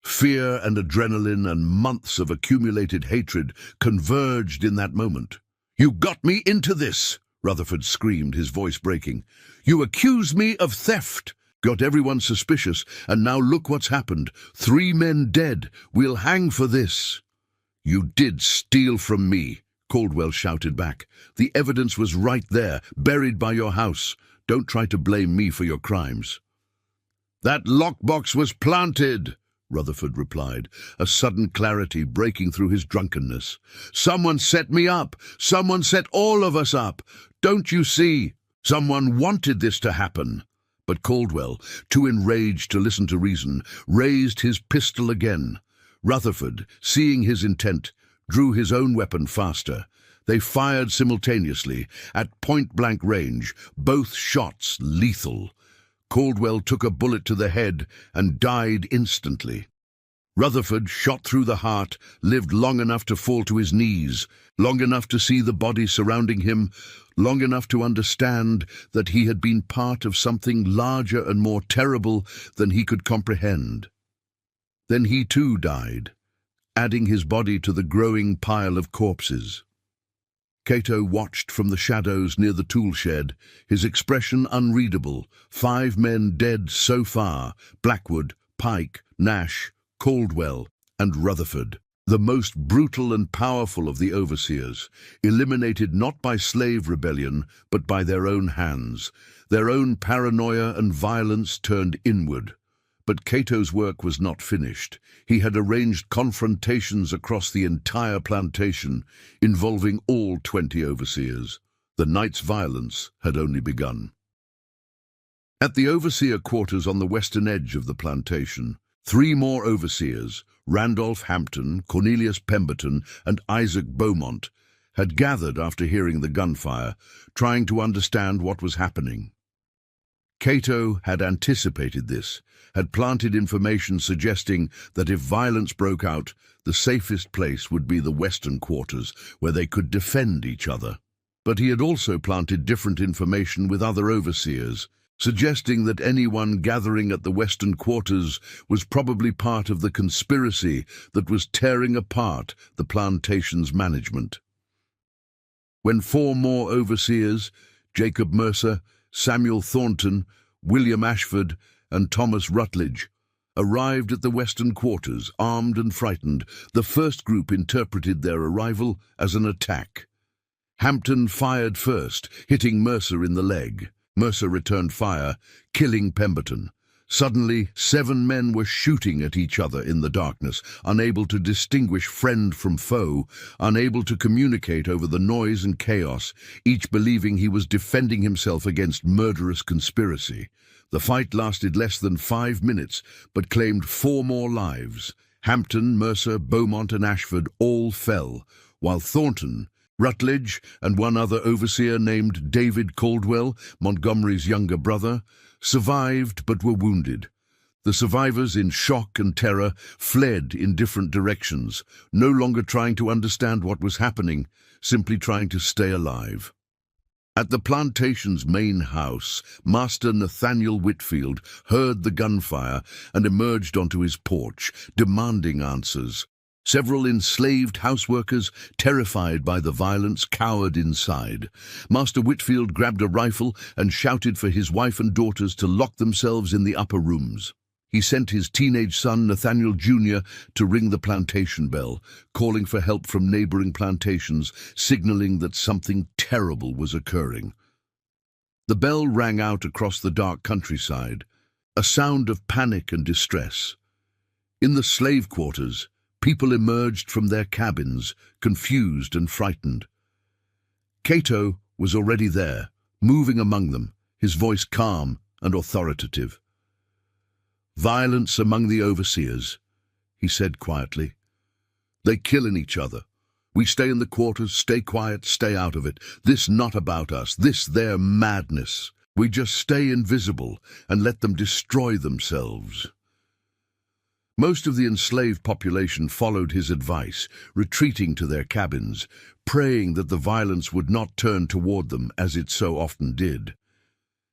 Fear and adrenaline and months of accumulated hatred converged in that moment. "You got me into this," Rutherford screamed, his voice breaking. "You accuse me of theft. Got everyone suspicious, and now look what's happened. 3 men dead. We'll hang for this." "You did steal from me," Caldwell shouted back. "The evidence was right there, buried by your house. Don't try to blame me for your crimes." "That lockbox was planted," Rutherford replied, a sudden clarity breaking through his drunkenness. "Someone set me up. Someone set all of us up. Don't you see? Someone wanted this to happen." But Caldwell, too enraged to listen to reason, raised his pistol again. Rutherford, seeing his intent, drew his own weapon faster. They fired simultaneously, at point-blank range, both shots lethal. Caldwell took a bullet to the head and died instantly. Rutherford, shot through the heart, lived long enough to fall to his knees, long enough to see the body surrounding him, long enough to understand that he had been part of something larger and more terrible than he could comprehend. Then he too died, adding his body to the growing pile of corpses. Cato watched from the shadows near the tool shed, his expression unreadable. 5 men dead so far: Blackwood, Pike, Nash, Caldwell, and Rutherford. The most brutal and powerful of the overseers, eliminated not by slave rebellion, but by their own hands. Their own paranoia and violence turned inward. But Cato's work was not finished. He had arranged confrontations across the entire plantation, involving all 20 overseers. The night's violence had only begun. At the overseer quarters on the western edge of the plantation, 3 more overseers, Randolph Hampton, Cornelius Pemberton, and Isaac Beaumont, had gathered after hearing the gunfire, trying to understand what was happening. Cato had anticipated this, had planted information suggesting that if violence broke out, the safest place would be the western quarters, where they could defend each other. But he had also planted different information with other overseers, suggesting that anyone gathering at the western quarters was probably part of the conspiracy that was tearing apart the plantation's management. When 4 more overseers, Jacob Mercer, Samuel Thornton, William Ashford, and Thomas Rutledge, arrived at the western quarters, armed and frightened, the first group interpreted their arrival as an attack. Hampton fired first, hitting Mercer in the leg. Mercer returned fire, killing Pemberton. Suddenly, 7 men were shooting at each other in the darkness, unable to distinguish friend from foe, unable to communicate over the noise and chaos, each believing he was defending himself against murderous conspiracy. The fight lasted less than 5 minutes, but claimed 4 more lives. Hampton, Mercer, Beaumont, and Ashford all fell, while Thornton, Rutledge, and one other overseer named David Caldwell, Montgomery's younger brother, survived but were wounded. The survivors, in shock and terror, fled in different directions, no longer trying to understand what was happening, simply trying to stay alive. At the plantation's main house, Master Nathaniel Whitfield heard the gunfire and emerged onto his porch, demanding answers. Several enslaved houseworkers, terrified by the violence, cowered inside. Master Whitfield grabbed a rifle and shouted for his wife and daughters to lock themselves in the upper rooms. He sent his teenage son, Nathaniel Jr., to ring the plantation bell, calling for help from neighboring plantations, signaling that something terrible was occurring. The bell rang out across the dark countryside, a sound of panic and distress. In the slave quarters, people emerged from their cabins, confused and frightened. Cato was already there, moving among them, his voice calm and authoritative. "Violence among the overseers," he said quietly. They killing each other. We stay in the quarters, stay quiet, stay out of it. This not about us, this their madness. We just stay invisible and let them destroy themselves. Most of the enslaved population followed his advice, retreating to their cabins, praying that the violence would not turn toward them as it so often did.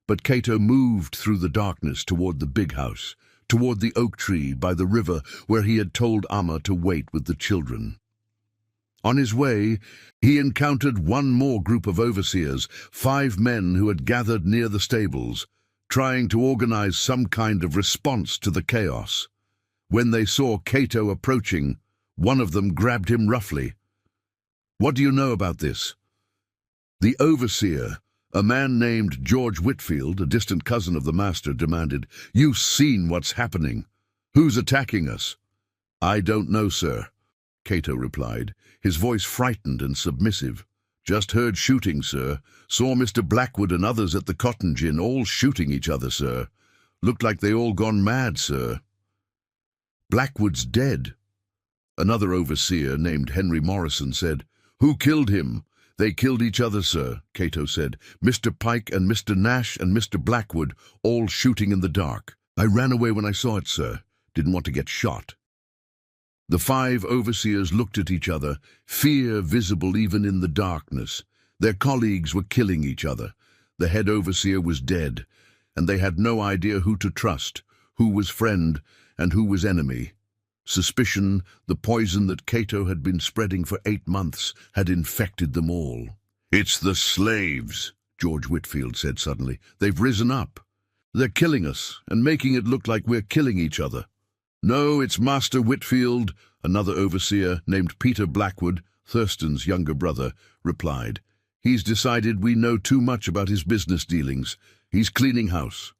But Cato moved through the darkness toward the big house, toward the oak tree by the river where he had told Amma to wait with the children. On his way, he encountered one more group of overseers, 5 men who had gathered near the stables, trying to organize some kind of response to the chaos. When they saw Cato approaching, one of them grabbed him roughly. "What do you know about this?" The overseer, a man named George Whitfield, a distant cousin of the master, demanded. "You've seen what's happening. Who's attacking us?" "I don't know, sir," Cato replied, his voice frightened and submissive. "Just heard shooting, sir. Saw Mr. Blackwood and others at the Cotton Gin all shooting each other, sir. Looked like they all gone mad, sir." "Blackwood's dead," another overseer named Henry Morrison said. "Who killed him?" "They killed each other, sir," Cato said. "Mr. Pike and Mr. Nash and Mr. Blackwood all shooting in the dark. I ran away when I saw it, sir. Didn't want to get shot." The 5 overseers looked at each other, fear visible even in the darkness. Their colleagues were killing each other. The head overseer was dead, and they had no idea who to trust, who was friend and who was enemy. Suspicion, the poison that Cato had been spreading for 8 months, had infected them all. "It's the slaves," George Whitfield said suddenly. "They've risen up. They're killing us and making it look like we're killing each other." "No, it's Master Whitfield," another overseer named Peter Blackwood, Thurston's younger brother, replied. "He's decided we know too much about his business dealings. He's cleaning house."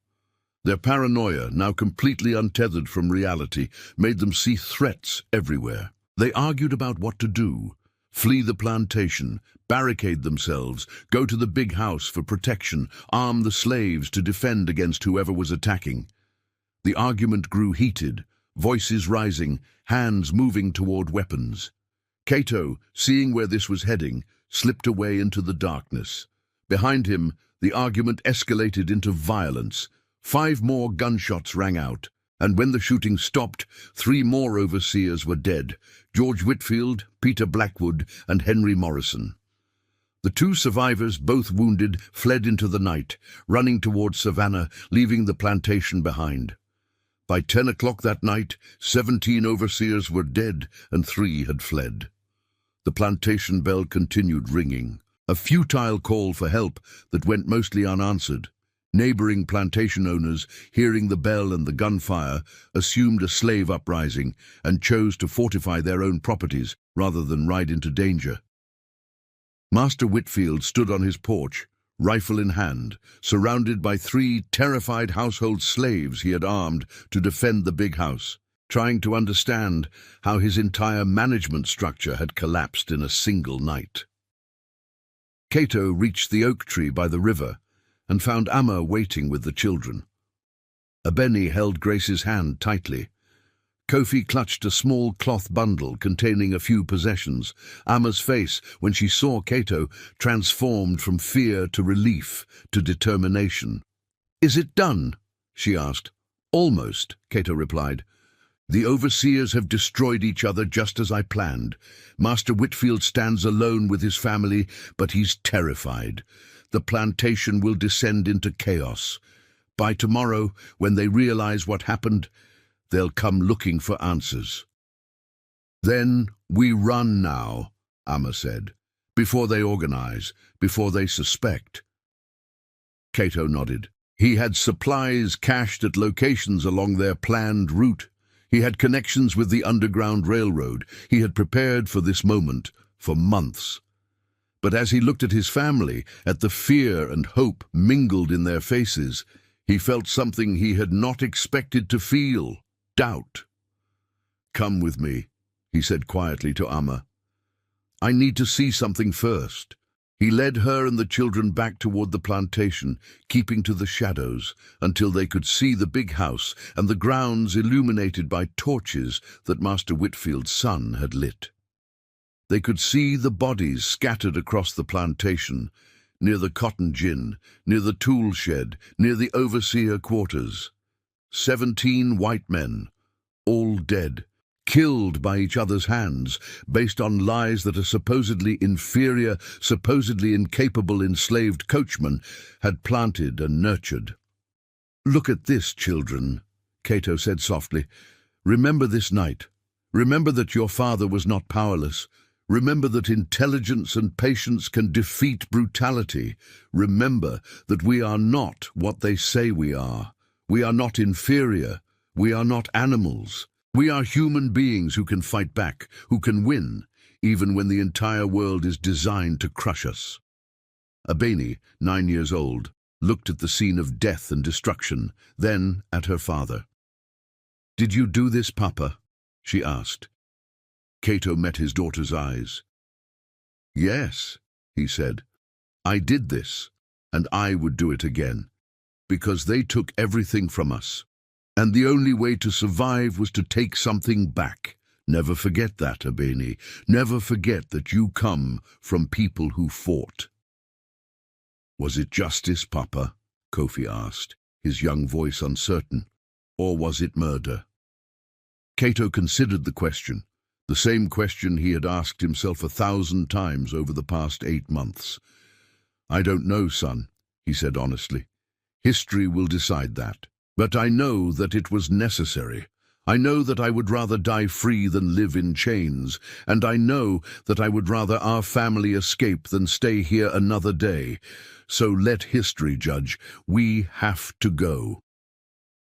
Their paranoia, now completely untethered from reality, made them see threats everywhere. They argued about what to do: flee the plantation, barricade themselves, go to the big house for protection, arm the slaves to defend against whoever was attacking. The argument grew heated, voices rising, hands moving toward weapons. Cato, seeing where this was heading, slipped away into the darkness. Behind him, the argument escalated into violence. 5 more gunshots rang out, and when the shooting stopped, 3 more overseers were dead: George Whitfield, Peter Blackwood, and Henry Morrison. The 2 survivors, both wounded, fled into the night, running toward Savannah, leaving the plantation behind. By 10 o'clock that night, 17 overseers were dead and 3 had fled. The plantation bell continued ringing, a futile call for help that went mostly unanswered. Neighboring plantation owners, hearing the bell and the gunfire, assumed a slave uprising and chose to fortify their own properties rather than ride into danger. Master Whitfield stood on his porch, rifle in hand, surrounded by 3 terrified household slaves he had armed to defend the big house, trying to understand how his entire management structure had collapsed in a single night. Cato reached the oak tree by the river and found Amma waiting with the children. Abeni held Grace's hand tightly. Kofi clutched a small cloth bundle containing a few possessions. Amma's face, when she saw Cato, transformed from fear to relief to determination. "Is it done?" she asked. "Almost," Cato replied. "The overseers have destroyed each other just as I planned. Master Whitfield stands alone with his family, but he's terrified. The plantation will descend into chaos. By tomorrow, when they realize what happened, they'll come looking for answers." "Then we run now," Amma said, "before they organize, before they suspect." Cato nodded. He had supplies cached at locations along their planned route. He had connections with the Underground Railroad. He had prepared for this moment for months. But as he looked at his family, at the fear and hope mingled in their faces, he felt something he had not expected to feel: doubt. "Come with me," he said quietly to Amma. "I need to see something first." He led her and the children back toward the plantation, keeping to the shadows, until they could see the big house and the grounds illuminated by torches that Master Whitfield's son had lit. They could see the bodies scattered across the plantation, near the cotton gin, near the tool shed, near the overseer quarters. 17 white men, all dead, killed by each other's hands, based on lies that a supposedly inferior, supposedly incapable enslaved coachman had planted and nurtured. "Look at this, children," Cato said softly. "Remember this night. Remember that your father was not powerless. Remember that intelligence and patience can defeat brutality. Remember that we are not what they say we are. We are not inferior. We are not animals. We are human beings who can fight back, who can win, even when the entire world is designed to crush us." Abeni, 9 years old, looked at the scene of death and destruction, then at her father. "Did you do this, Papa?" she asked. Cato met his daughter's eyes. "Yes," he said, "I did this, and I would do it again, because they took everything from us, and the only way to survive was to take something back. Never forget that, Abeni. Never forget that you come from people who fought." "Was it justice, Papa?" Kofi asked, his young voice uncertain. "Or was it murder?" Cato considered the question, the same question he had asked himself 1,000 times over the past 8 months. "I don't know, son," he said honestly. "History will decide that. But I know that it was necessary. I know that I would rather die free than live in chains, and I know that I would rather our family escape than stay here another day. So let history judge. We have to go."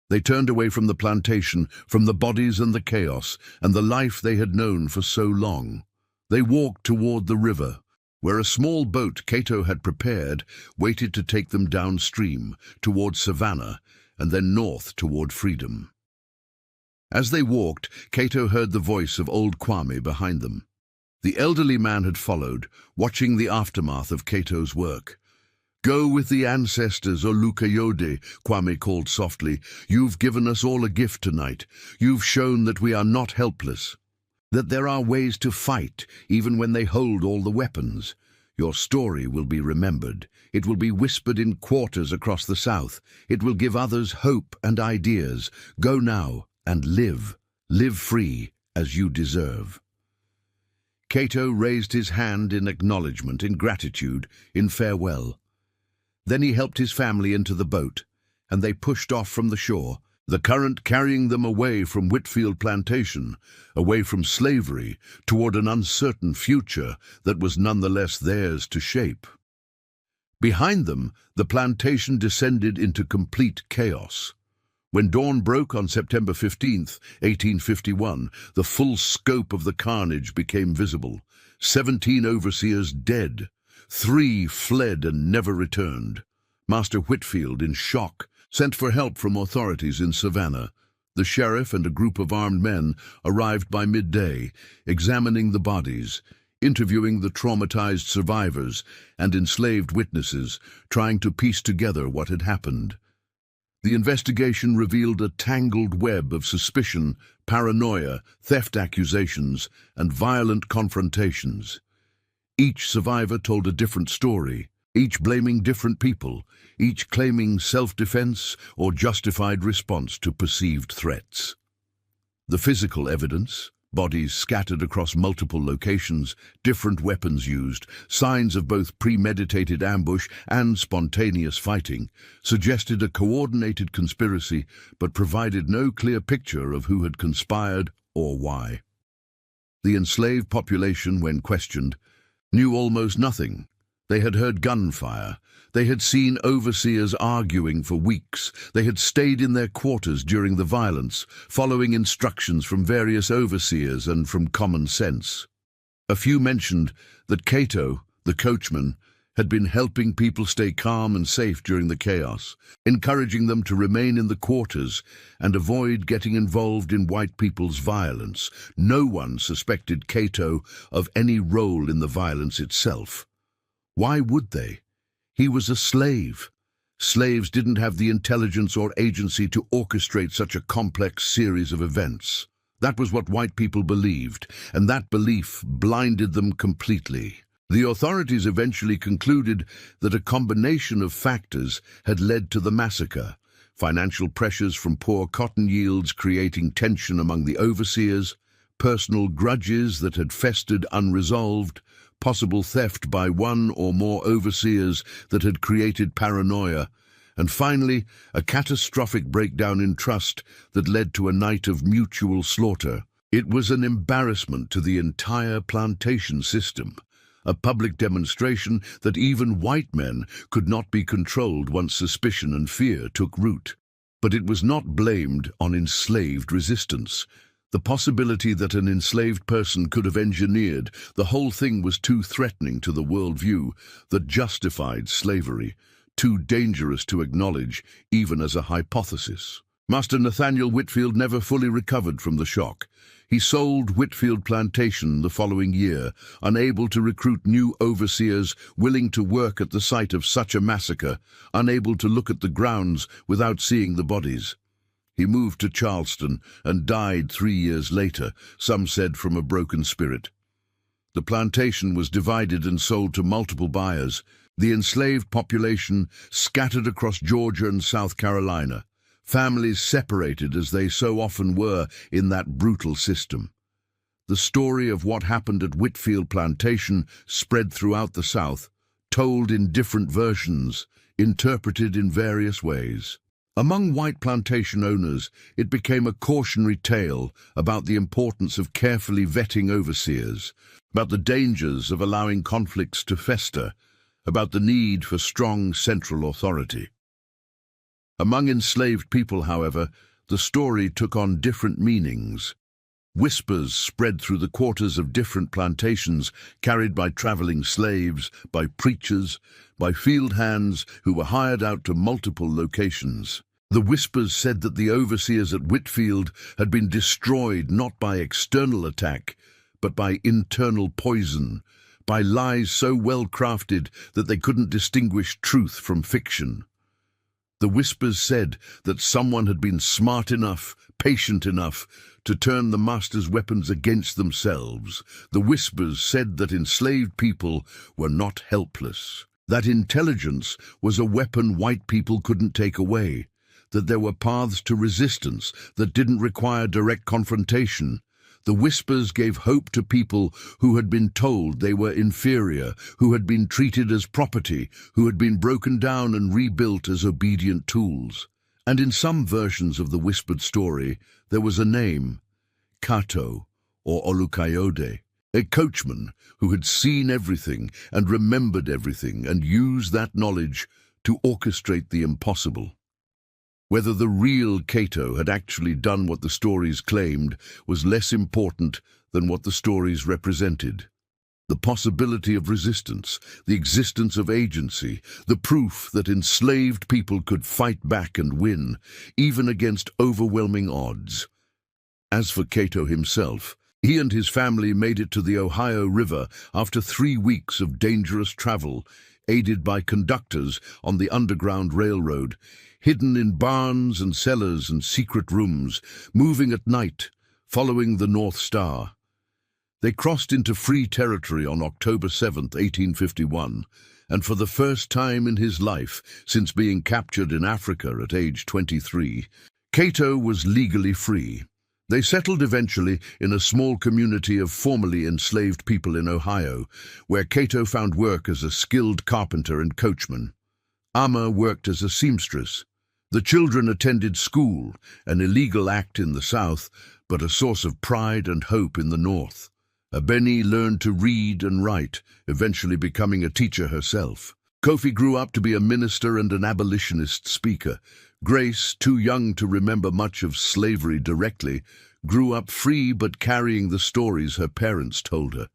They turned away from the plantation, from the bodies and the chaos, and the life they had known for so long. They walked toward the river, where a small boat Cato had prepared waited to take them downstream, toward Savannah, and then north toward freedom. As they walked, Cato heard the voice of old Kwame behind them. The elderly man had followed, watching the aftermath of Cato's work. "Go with the ancestors, Olukayode," Kwame called softly. "You've given us all a gift tonight. You've shown that we are not helpless, that there are ways to fight, even when they hold all the weapons. Your story will be remembered. It will be whispered in quarters across the South. It will give others hope and ideas. Go now and live. Live free, as you deserve." Cato raised his hand in acknowledgement, in gratitude, in farewell. Then he helped his family into the boat, and they pushed off from the shore, the current carrying them away from Whitfield Plantation, away from slavery, toward an uncertain future that was nonetheless theirs to shape. Behind them, the plantation descended into complete chaos. When dawn broke on September 15th, 1851, the full scope of the carnage became visible. 17 overseers dead. 3 fled and never returned. Master Whitfield, in shock, sent for help from authorities in Savannah. The sheriff and a group of armed men arrived by midday, examining the bodies, interviewing the traumatized survivors and enslaved witnesses, trying to piece together what had happened. The investigation revealed a tangled web of suspicion, paranoia, theft accusations, and violent confrontations. Each survivor told a different story, each blaming different people, each claiming self-defense or justified response to perceived threats. The physical evidence, bodies scattered across multiple locations, different weapons used, signs of both premeditated ambush and spontaneous fighting, suggested a coordinated conspiracy but provided no clear picture of who had conspired or why. The enslaved population, when questioned, knew almost nothing. They had heard gunfire. They had seen overseers arguing for weeks. They had stayed in their quarters during the violence, following instructions from various overseers and from common sense. A few mentioned that Cato, the coachman, had been helping people stay calm and safe during the chaos, encouraging them to remain in the quarters and avoid getting involved in white people's violence. No one suspected Cato of any role in the violence itself. Why would they? He was a slave. Slaves didn't have the intelligence or agency to orchestrate such a complex series of events. That was what white people believed, and that belief blinded them completely. The authorities eventually concluded that a combination of factors had led to the massacre: financial pressures from poor cotton yields creating tension among the overseers, personal grudges that had festered unresolved, possible theft by one or more overseers that had created paranoia, and finally, a catastrophic breakdown in trust that led to a night of mutual slaughter. It was an embarrassment to the entire plantation system, a public demonstration that even white men could not be controlled once suspicion and fear took root. But it was not blamed on enslaved resistance. The possibility that an enslaved person could have engineered the whole thing was too threatening to the worldview that justified slavery, too dangerous to acknowledge even as a hypothesis. Master Nathaniel Whitfield never fully recovered from the shock. He sold Whitfield Plantation the following year, unable to recruit new overseers willing to work at the site of such a massacre, unable to look at the grounds without seeing the bodies. He moved to Charleston and died 3 years later, some said from a broken spirit. The plantation was divided and sold to multiple buyers. The enslaved population scattered across Georgia and South Carolina, families separated as they so often were in that brutal system. The story of what happened at Whitfield Plantation spread throughout the South, told in different versions, interpreted in various ways. Among white plantation owners, it became a cautionary tale about the importance of carefully vetting overseers, about the dangers of allowing conflicts to fester, about the need for strong central authority. Among enslaved people, however, the story took on different meanings. Whispers spread through the quarters of different plantations, carried by traveling slaves, by preachers, by field hands who were hired out to multiple locations. The whispers said that the overseers at Whitfield had been destroyed not by external attack, but by internal poison, by lies so well crafted that they couldn't distinguish truth from fiction. The whispers said that someone had been smart enough, patient enough, to turn the master's weapons against themselves. The whispers said that enslaved people were not helpless, that intelligence was a weapon white people couldn't take away, that there were paths to resistance that didn't require direct confrontation. The whispers gave hope to people who had been told they were inferior, who had been treated as property, who had been broken down and rebuilt as obedient tools. And in some versions of the whispered story, there was a name, Cato, or Olukayode, a coachman who had seen everything and remembered everything and used that knowledge to orchestrate the impossible. Whether the real Cato had actually done what the stories claimed was less important than what the stories represented. The possibility of resistance, the existence of agency, the proof that enslaved people could fight back and win, even against overwhelming odds. As for Cato himself, he and his family made it to the Ohio River after 3 weeks of dangerous travel, aided by conductors on the Underground Railroad, hidden in barns and cellars and secret rooms, moving at night, following the North Star. They crossed into free territory on October 7, 1851, and for the first time in his life, since being captured in Africa at age 23, Cato was legally free. They settled eventually in a small community of formerly enslaved people in Ohio, where Cato found work as a skilled carpenter and coachman. Amma worked as a seamstress. The children attended school, an illegal act in the South, but a source of pride and hope in the North. Abeni learned to read and write, eventually becoming a teacher herself. Kofi grew up to be a minister and an abolitionist speaker. Grace, too young to remember much of slavery directly, grew up free but carrying the stories her parents told her.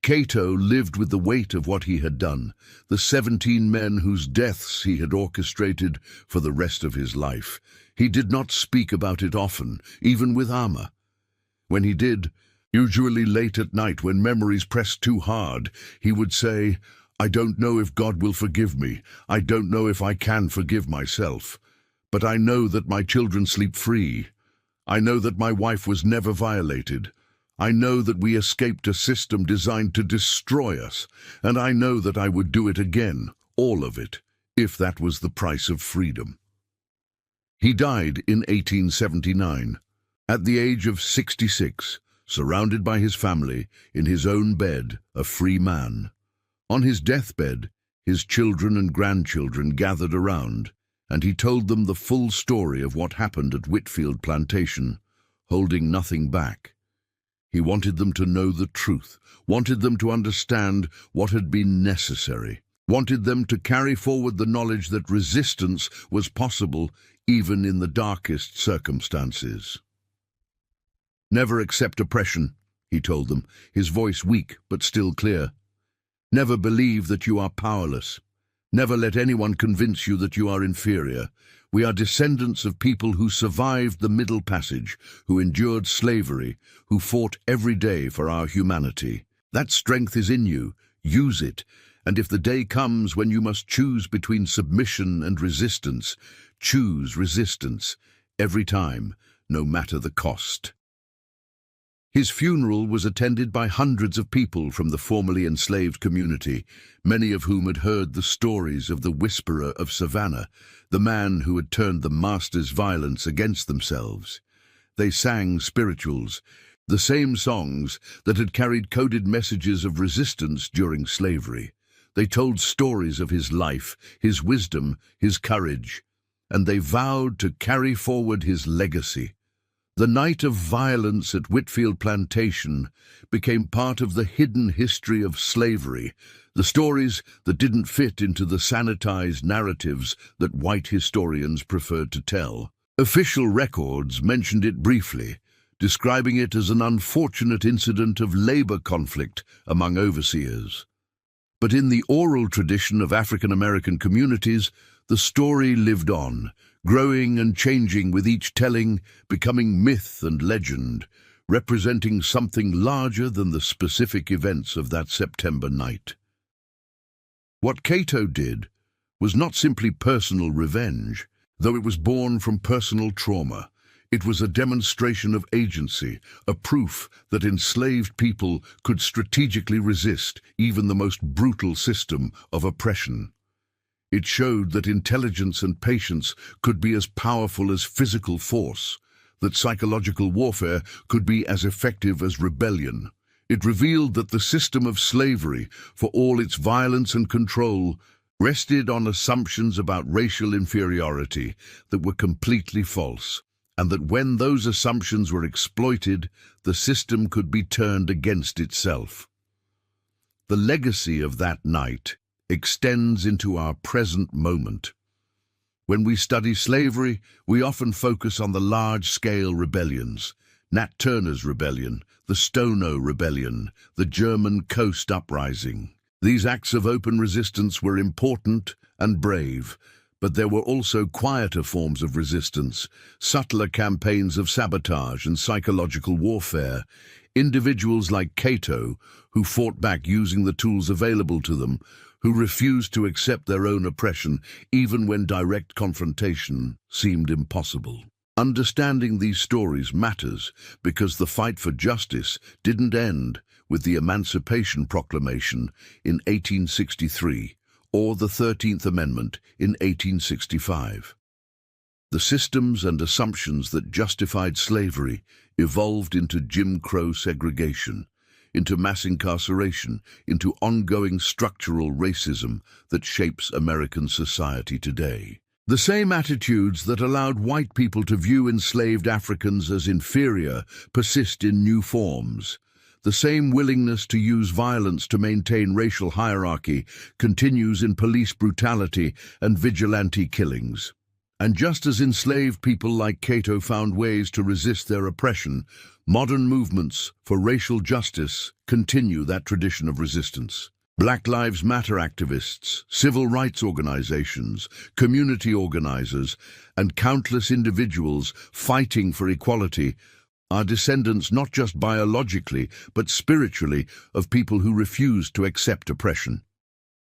Cato lived with the weight of what he had done, the 17 men whose deaths he had orchestrated for the rest of his life. He did not speak about it often, even with Amma. When he did, usually late at night when memories pressed too hard, he would say, "I don't know if God will forgive me. I don't know if I can forgive myself. But I know that my children sleep free. I know that my wife was never violated. I know that we escaped a system designed to destroy us, and I know that I would do it again, all of it, if that was the price of freedom." He died in 1879, at the age of 66, surrounded by his family, in his own bed, a free man. On his deathbed, his children and grandchildren gathered around, and he told them the full story of what happened at Whitfield Plantation, holding nothing back. He wanted them to know the truth, wanted them to understand what had been necessary, wanted them to carry forward the knowledge that resistance was possible even in the darkest circumstances. "Never accept oppression," he told them, his voice weak but still clear. "Never believe that you are powerless. Never let anyone convince you that you are inferior. We are descendants of people who survived the Middle Passage, who endured slavery, who fought every day for our humanity. That strength is in you. Use it. And if the day comes when you must choose between submission and resistance, choose resistance, every time, no matter the cost." His funeral was attended by hundreds of people from the formerly enslaved community, many of whom had heard the stories of the Whisperer of Savannah, the man who had turned the master's violence against themselves. They sang spirituals, the same songs that had carried coded messages of resistance during slavery. They told stories of his life, his wisdom, his courage, and they vowed to carry forward his legacy. The night of violence at Whitfield Plantation became part of the hidden history of slavery, the stories that didn't fit into the sanitized narratives that white historians preferred to tell. Official records mentioned it briefly, describing it as an unfortunate incident of labor conflict among overseers. But in the oral tradition of African American communities, the story lived on, growing and changing with each telling, becoming myth and legend, representing something larger than the specific events of that September night. What Cato did was not simply personal revenge, though it was born from personal trauma. It was a demonstration of agency, a proof that enslaved people could strategically resist even the most brutal system of oppression. It showed that intelligence and patience could be as powerful as physical force, that psychological warfare could be as effective as rebellion. It revealed that the system of slavery, for all its violence and control, rested on assumptions about racial inferiority that were completely false, and that when those assumptions were exploited, the system could be turned against itself. The legacy of that night extends into our present moment. When we study slavery, we often focus on the large-scale rebellions: Nat Turner's Rebellion, the Stono Rebellion, the German Coast Uprising. These acts of open resistance were important and brave, but there were also quieter forms of resistance, subtler campaigns of sabotage and psychological warfare. Individuals like Cato, who fought back using the tools available to them, who refused to accept their own oppression even when direct confrontation seemed impossible. Understanding these stories matters because the fight for justice didn't end with the Emancipation Proclamation in 1863 or the 13th Amendment in 1865. The systems and assumptions that justified slavery evolved into Jim Crow segregation, into mass incarceration, into ongoing structural racism that shapes American society today. The same attitudes that allowed white people to view enslaved Africans as inferior persist in new forms. The same willingness to use violence to maintain racial hierarchy continues in police brutality and vigilante killings. And just as enslaved people like Cato found ways to resist their oppression, modern movements for racial justice continue that tradition of resistance. Black Lives Matter activists, civil rights organizations, community organizers, and countless individuals fighting for equality are descendants not just biologically, but spiritually, of people who refused to accept oppression.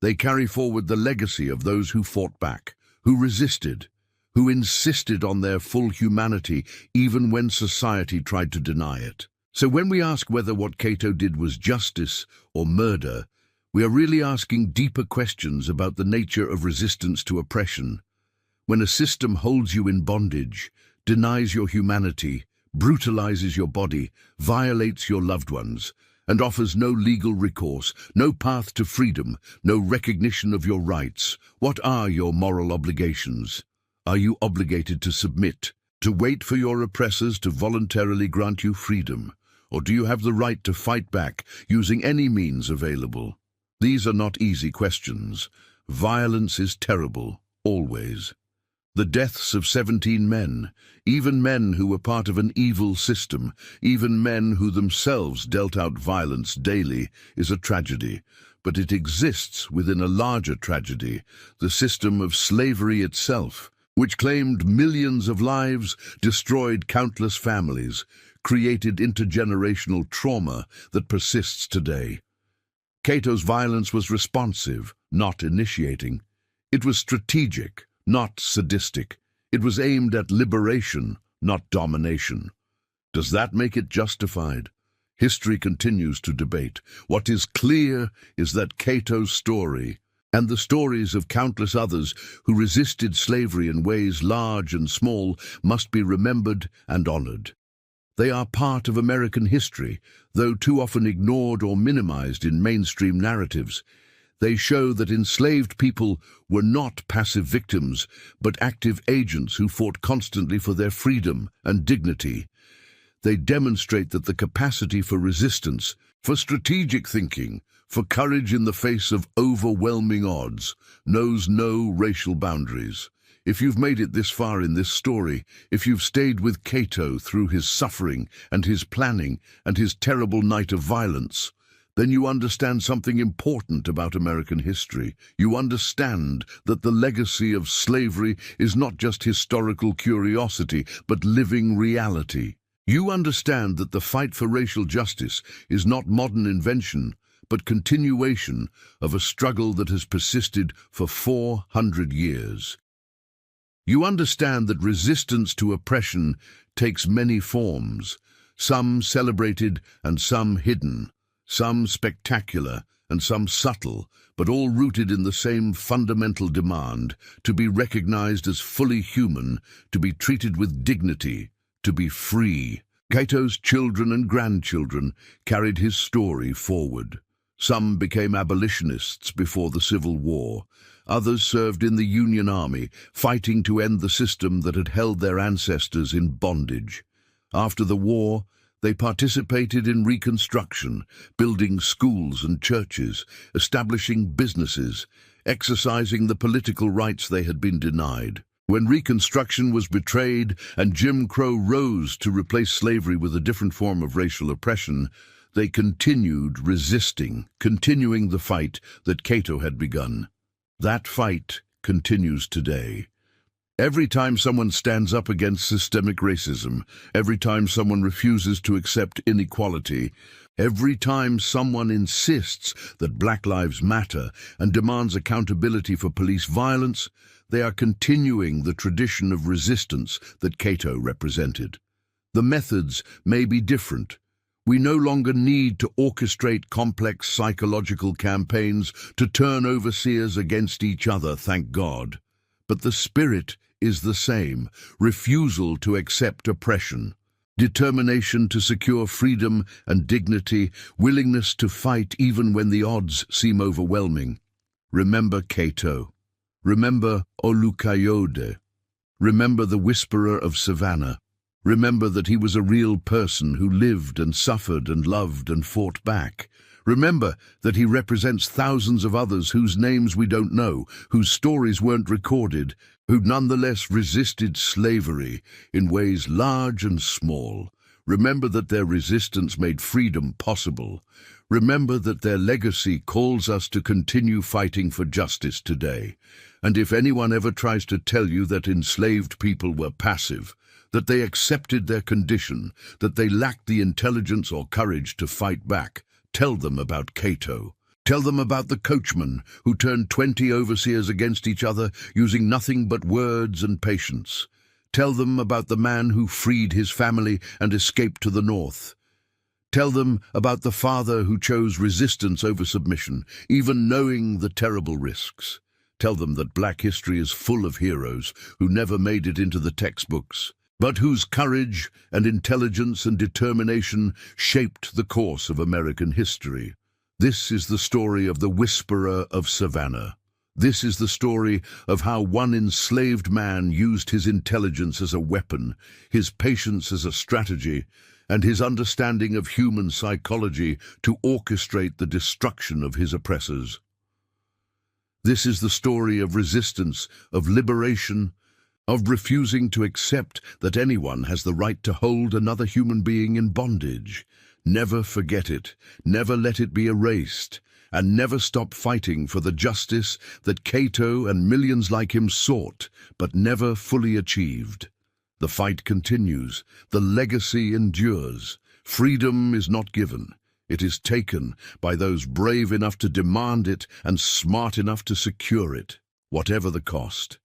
They carry forward the legacy of those who fought back, who resisted, who insisted on their full humanity even when society tried to deny it. So when we ask whether what Cato did was justice or murder, we are really asking deeper questions about the nature of resistance to oppression. When a system holds you in bondage, denies your humanity, brutalizes your body, violates your loved ones, and offers no legal recourse, no path to freedom, no recognition of your rights, what are your moral obligations? Are you obligated to submit, to wait for your oppressors to voluntarily grant you freedom? Or do you have the right to fight back using any means available? These are not easy questions. Violence is terrible, always. The deaths of 17 men, even men who were part of an evil system, even men who themselves dealt out violence daily, is a tragedy. But it exists within a larger tragedy, the system of slavery itself, which claimed millions of lives, destroyed countless families, created intergenerational trauma that persists today. Cato's violence was responsive, not initiating. It was strategic, not sadistic. It was aimed at liberation, not domination. Does that make it justified? History continues to debate. What is clear is that Cato's story, and the stories of countless others who resisted slavery in ways large and small, must be remembered and honored. They are part of American history, though too often ignored or minimized in mainstream narratives. They show that enslaved people were not passive victims, but active agents who fought constantly for their freedom and dignity. They demonstrate that the capacity for resistance, for strategic thinking, for courage in the face of overwhelming odds, knows no racial boundaries. If you've made it this far in this story, if you've stayed with Cato through his suffering and his planning and his terrible night of violence, then you understand something important about American history. You understand that the legacy of slavery is not just historical curiosity, but living reality. You understand that the fight for racial justice is not modern invention, but continuation of a struggle that has persisted for 400 years. You understand that resistance to oppression takes many forms, some celebrated and some hidden, some spectacular and some subtle, but all rooted in the same fundamental demand to be recognized as fully human, to be treated with dignity, to be free. Cato's children and grandchildren carried his story forward. Some became abolitionists before the Civil War. Others served in the Union Army, fighting to end the system that had held their ancestors in bondage. After the war, they participated in Reconstruction, building schools and churches, establishing businesses, exercising the political rights they had been denied. When Reconstruction was betrayed and Jim Crow rose to replace slavery with a different form of racial oppression, they continued resisting, continuing the fight that Cato had begun. That fight continues today. Every time someone stands up against systemic racism, every time someone refuses to accept inequality, every time someone insists that Black Lives Matter and demands accountability for police violence, they are continuing the tradition of resistance that Cato represented. The methods may be different. We no longer need to orchestrate complex psychological campaigns to turn overseers against each other, thank God. But the spirit is the same: refusal to accept oppression, determination to secure freedom and dignity, willingness to fight even when the odds seem overwhelming. Remember Cato. Remember Olukayode. Remember the whisperer of Savannah. Remember that he was a real person who lived and suffered and loved and fought back. Remember that he represents thousands of others whose names we don't know, whose stories weren't recorded, who nonetheless resisted slavery in ways large and small. Remember that their resistance made freedom possible. Remember that their legacy calls us to continue fighting for justice today. And if anyone ever tries to tell you that enslaved people were passive, that they accepted their condition, that they lacked the intelligence or courage to fight back, tell them about Cato. Tell them about the coachman who turned 20 overseers against each other using nothing but words and patience. Tell them about the man who freed his family and escaped to the north. Tell them about the father who chose resistance over submission, even knowing the terrible risks. Tell them that Black history is full of heroes who never made it into the textbooks, but whose courage and intelligence and determination shaped the course of American history. This is the story of the Whisperer of Savannah. This is the story of how one enslaved man used his intelligence as a weapon, his patience as a strategy, and his understanding of human psychology to orchestrate the destruction of his oppressors. This is the story of resistance, of liberation, of refusing to accept that anyone has the right to hold another human being in bondage. Never forget it, never let it be erased, and never stop fighting for the justice that Cato and millions like him sought, but never fully achieved. The fight continues, the legacy endures. Freedom is not given, it is taken by those brave enough to demand it and smart enough to secure it, whatever the cost.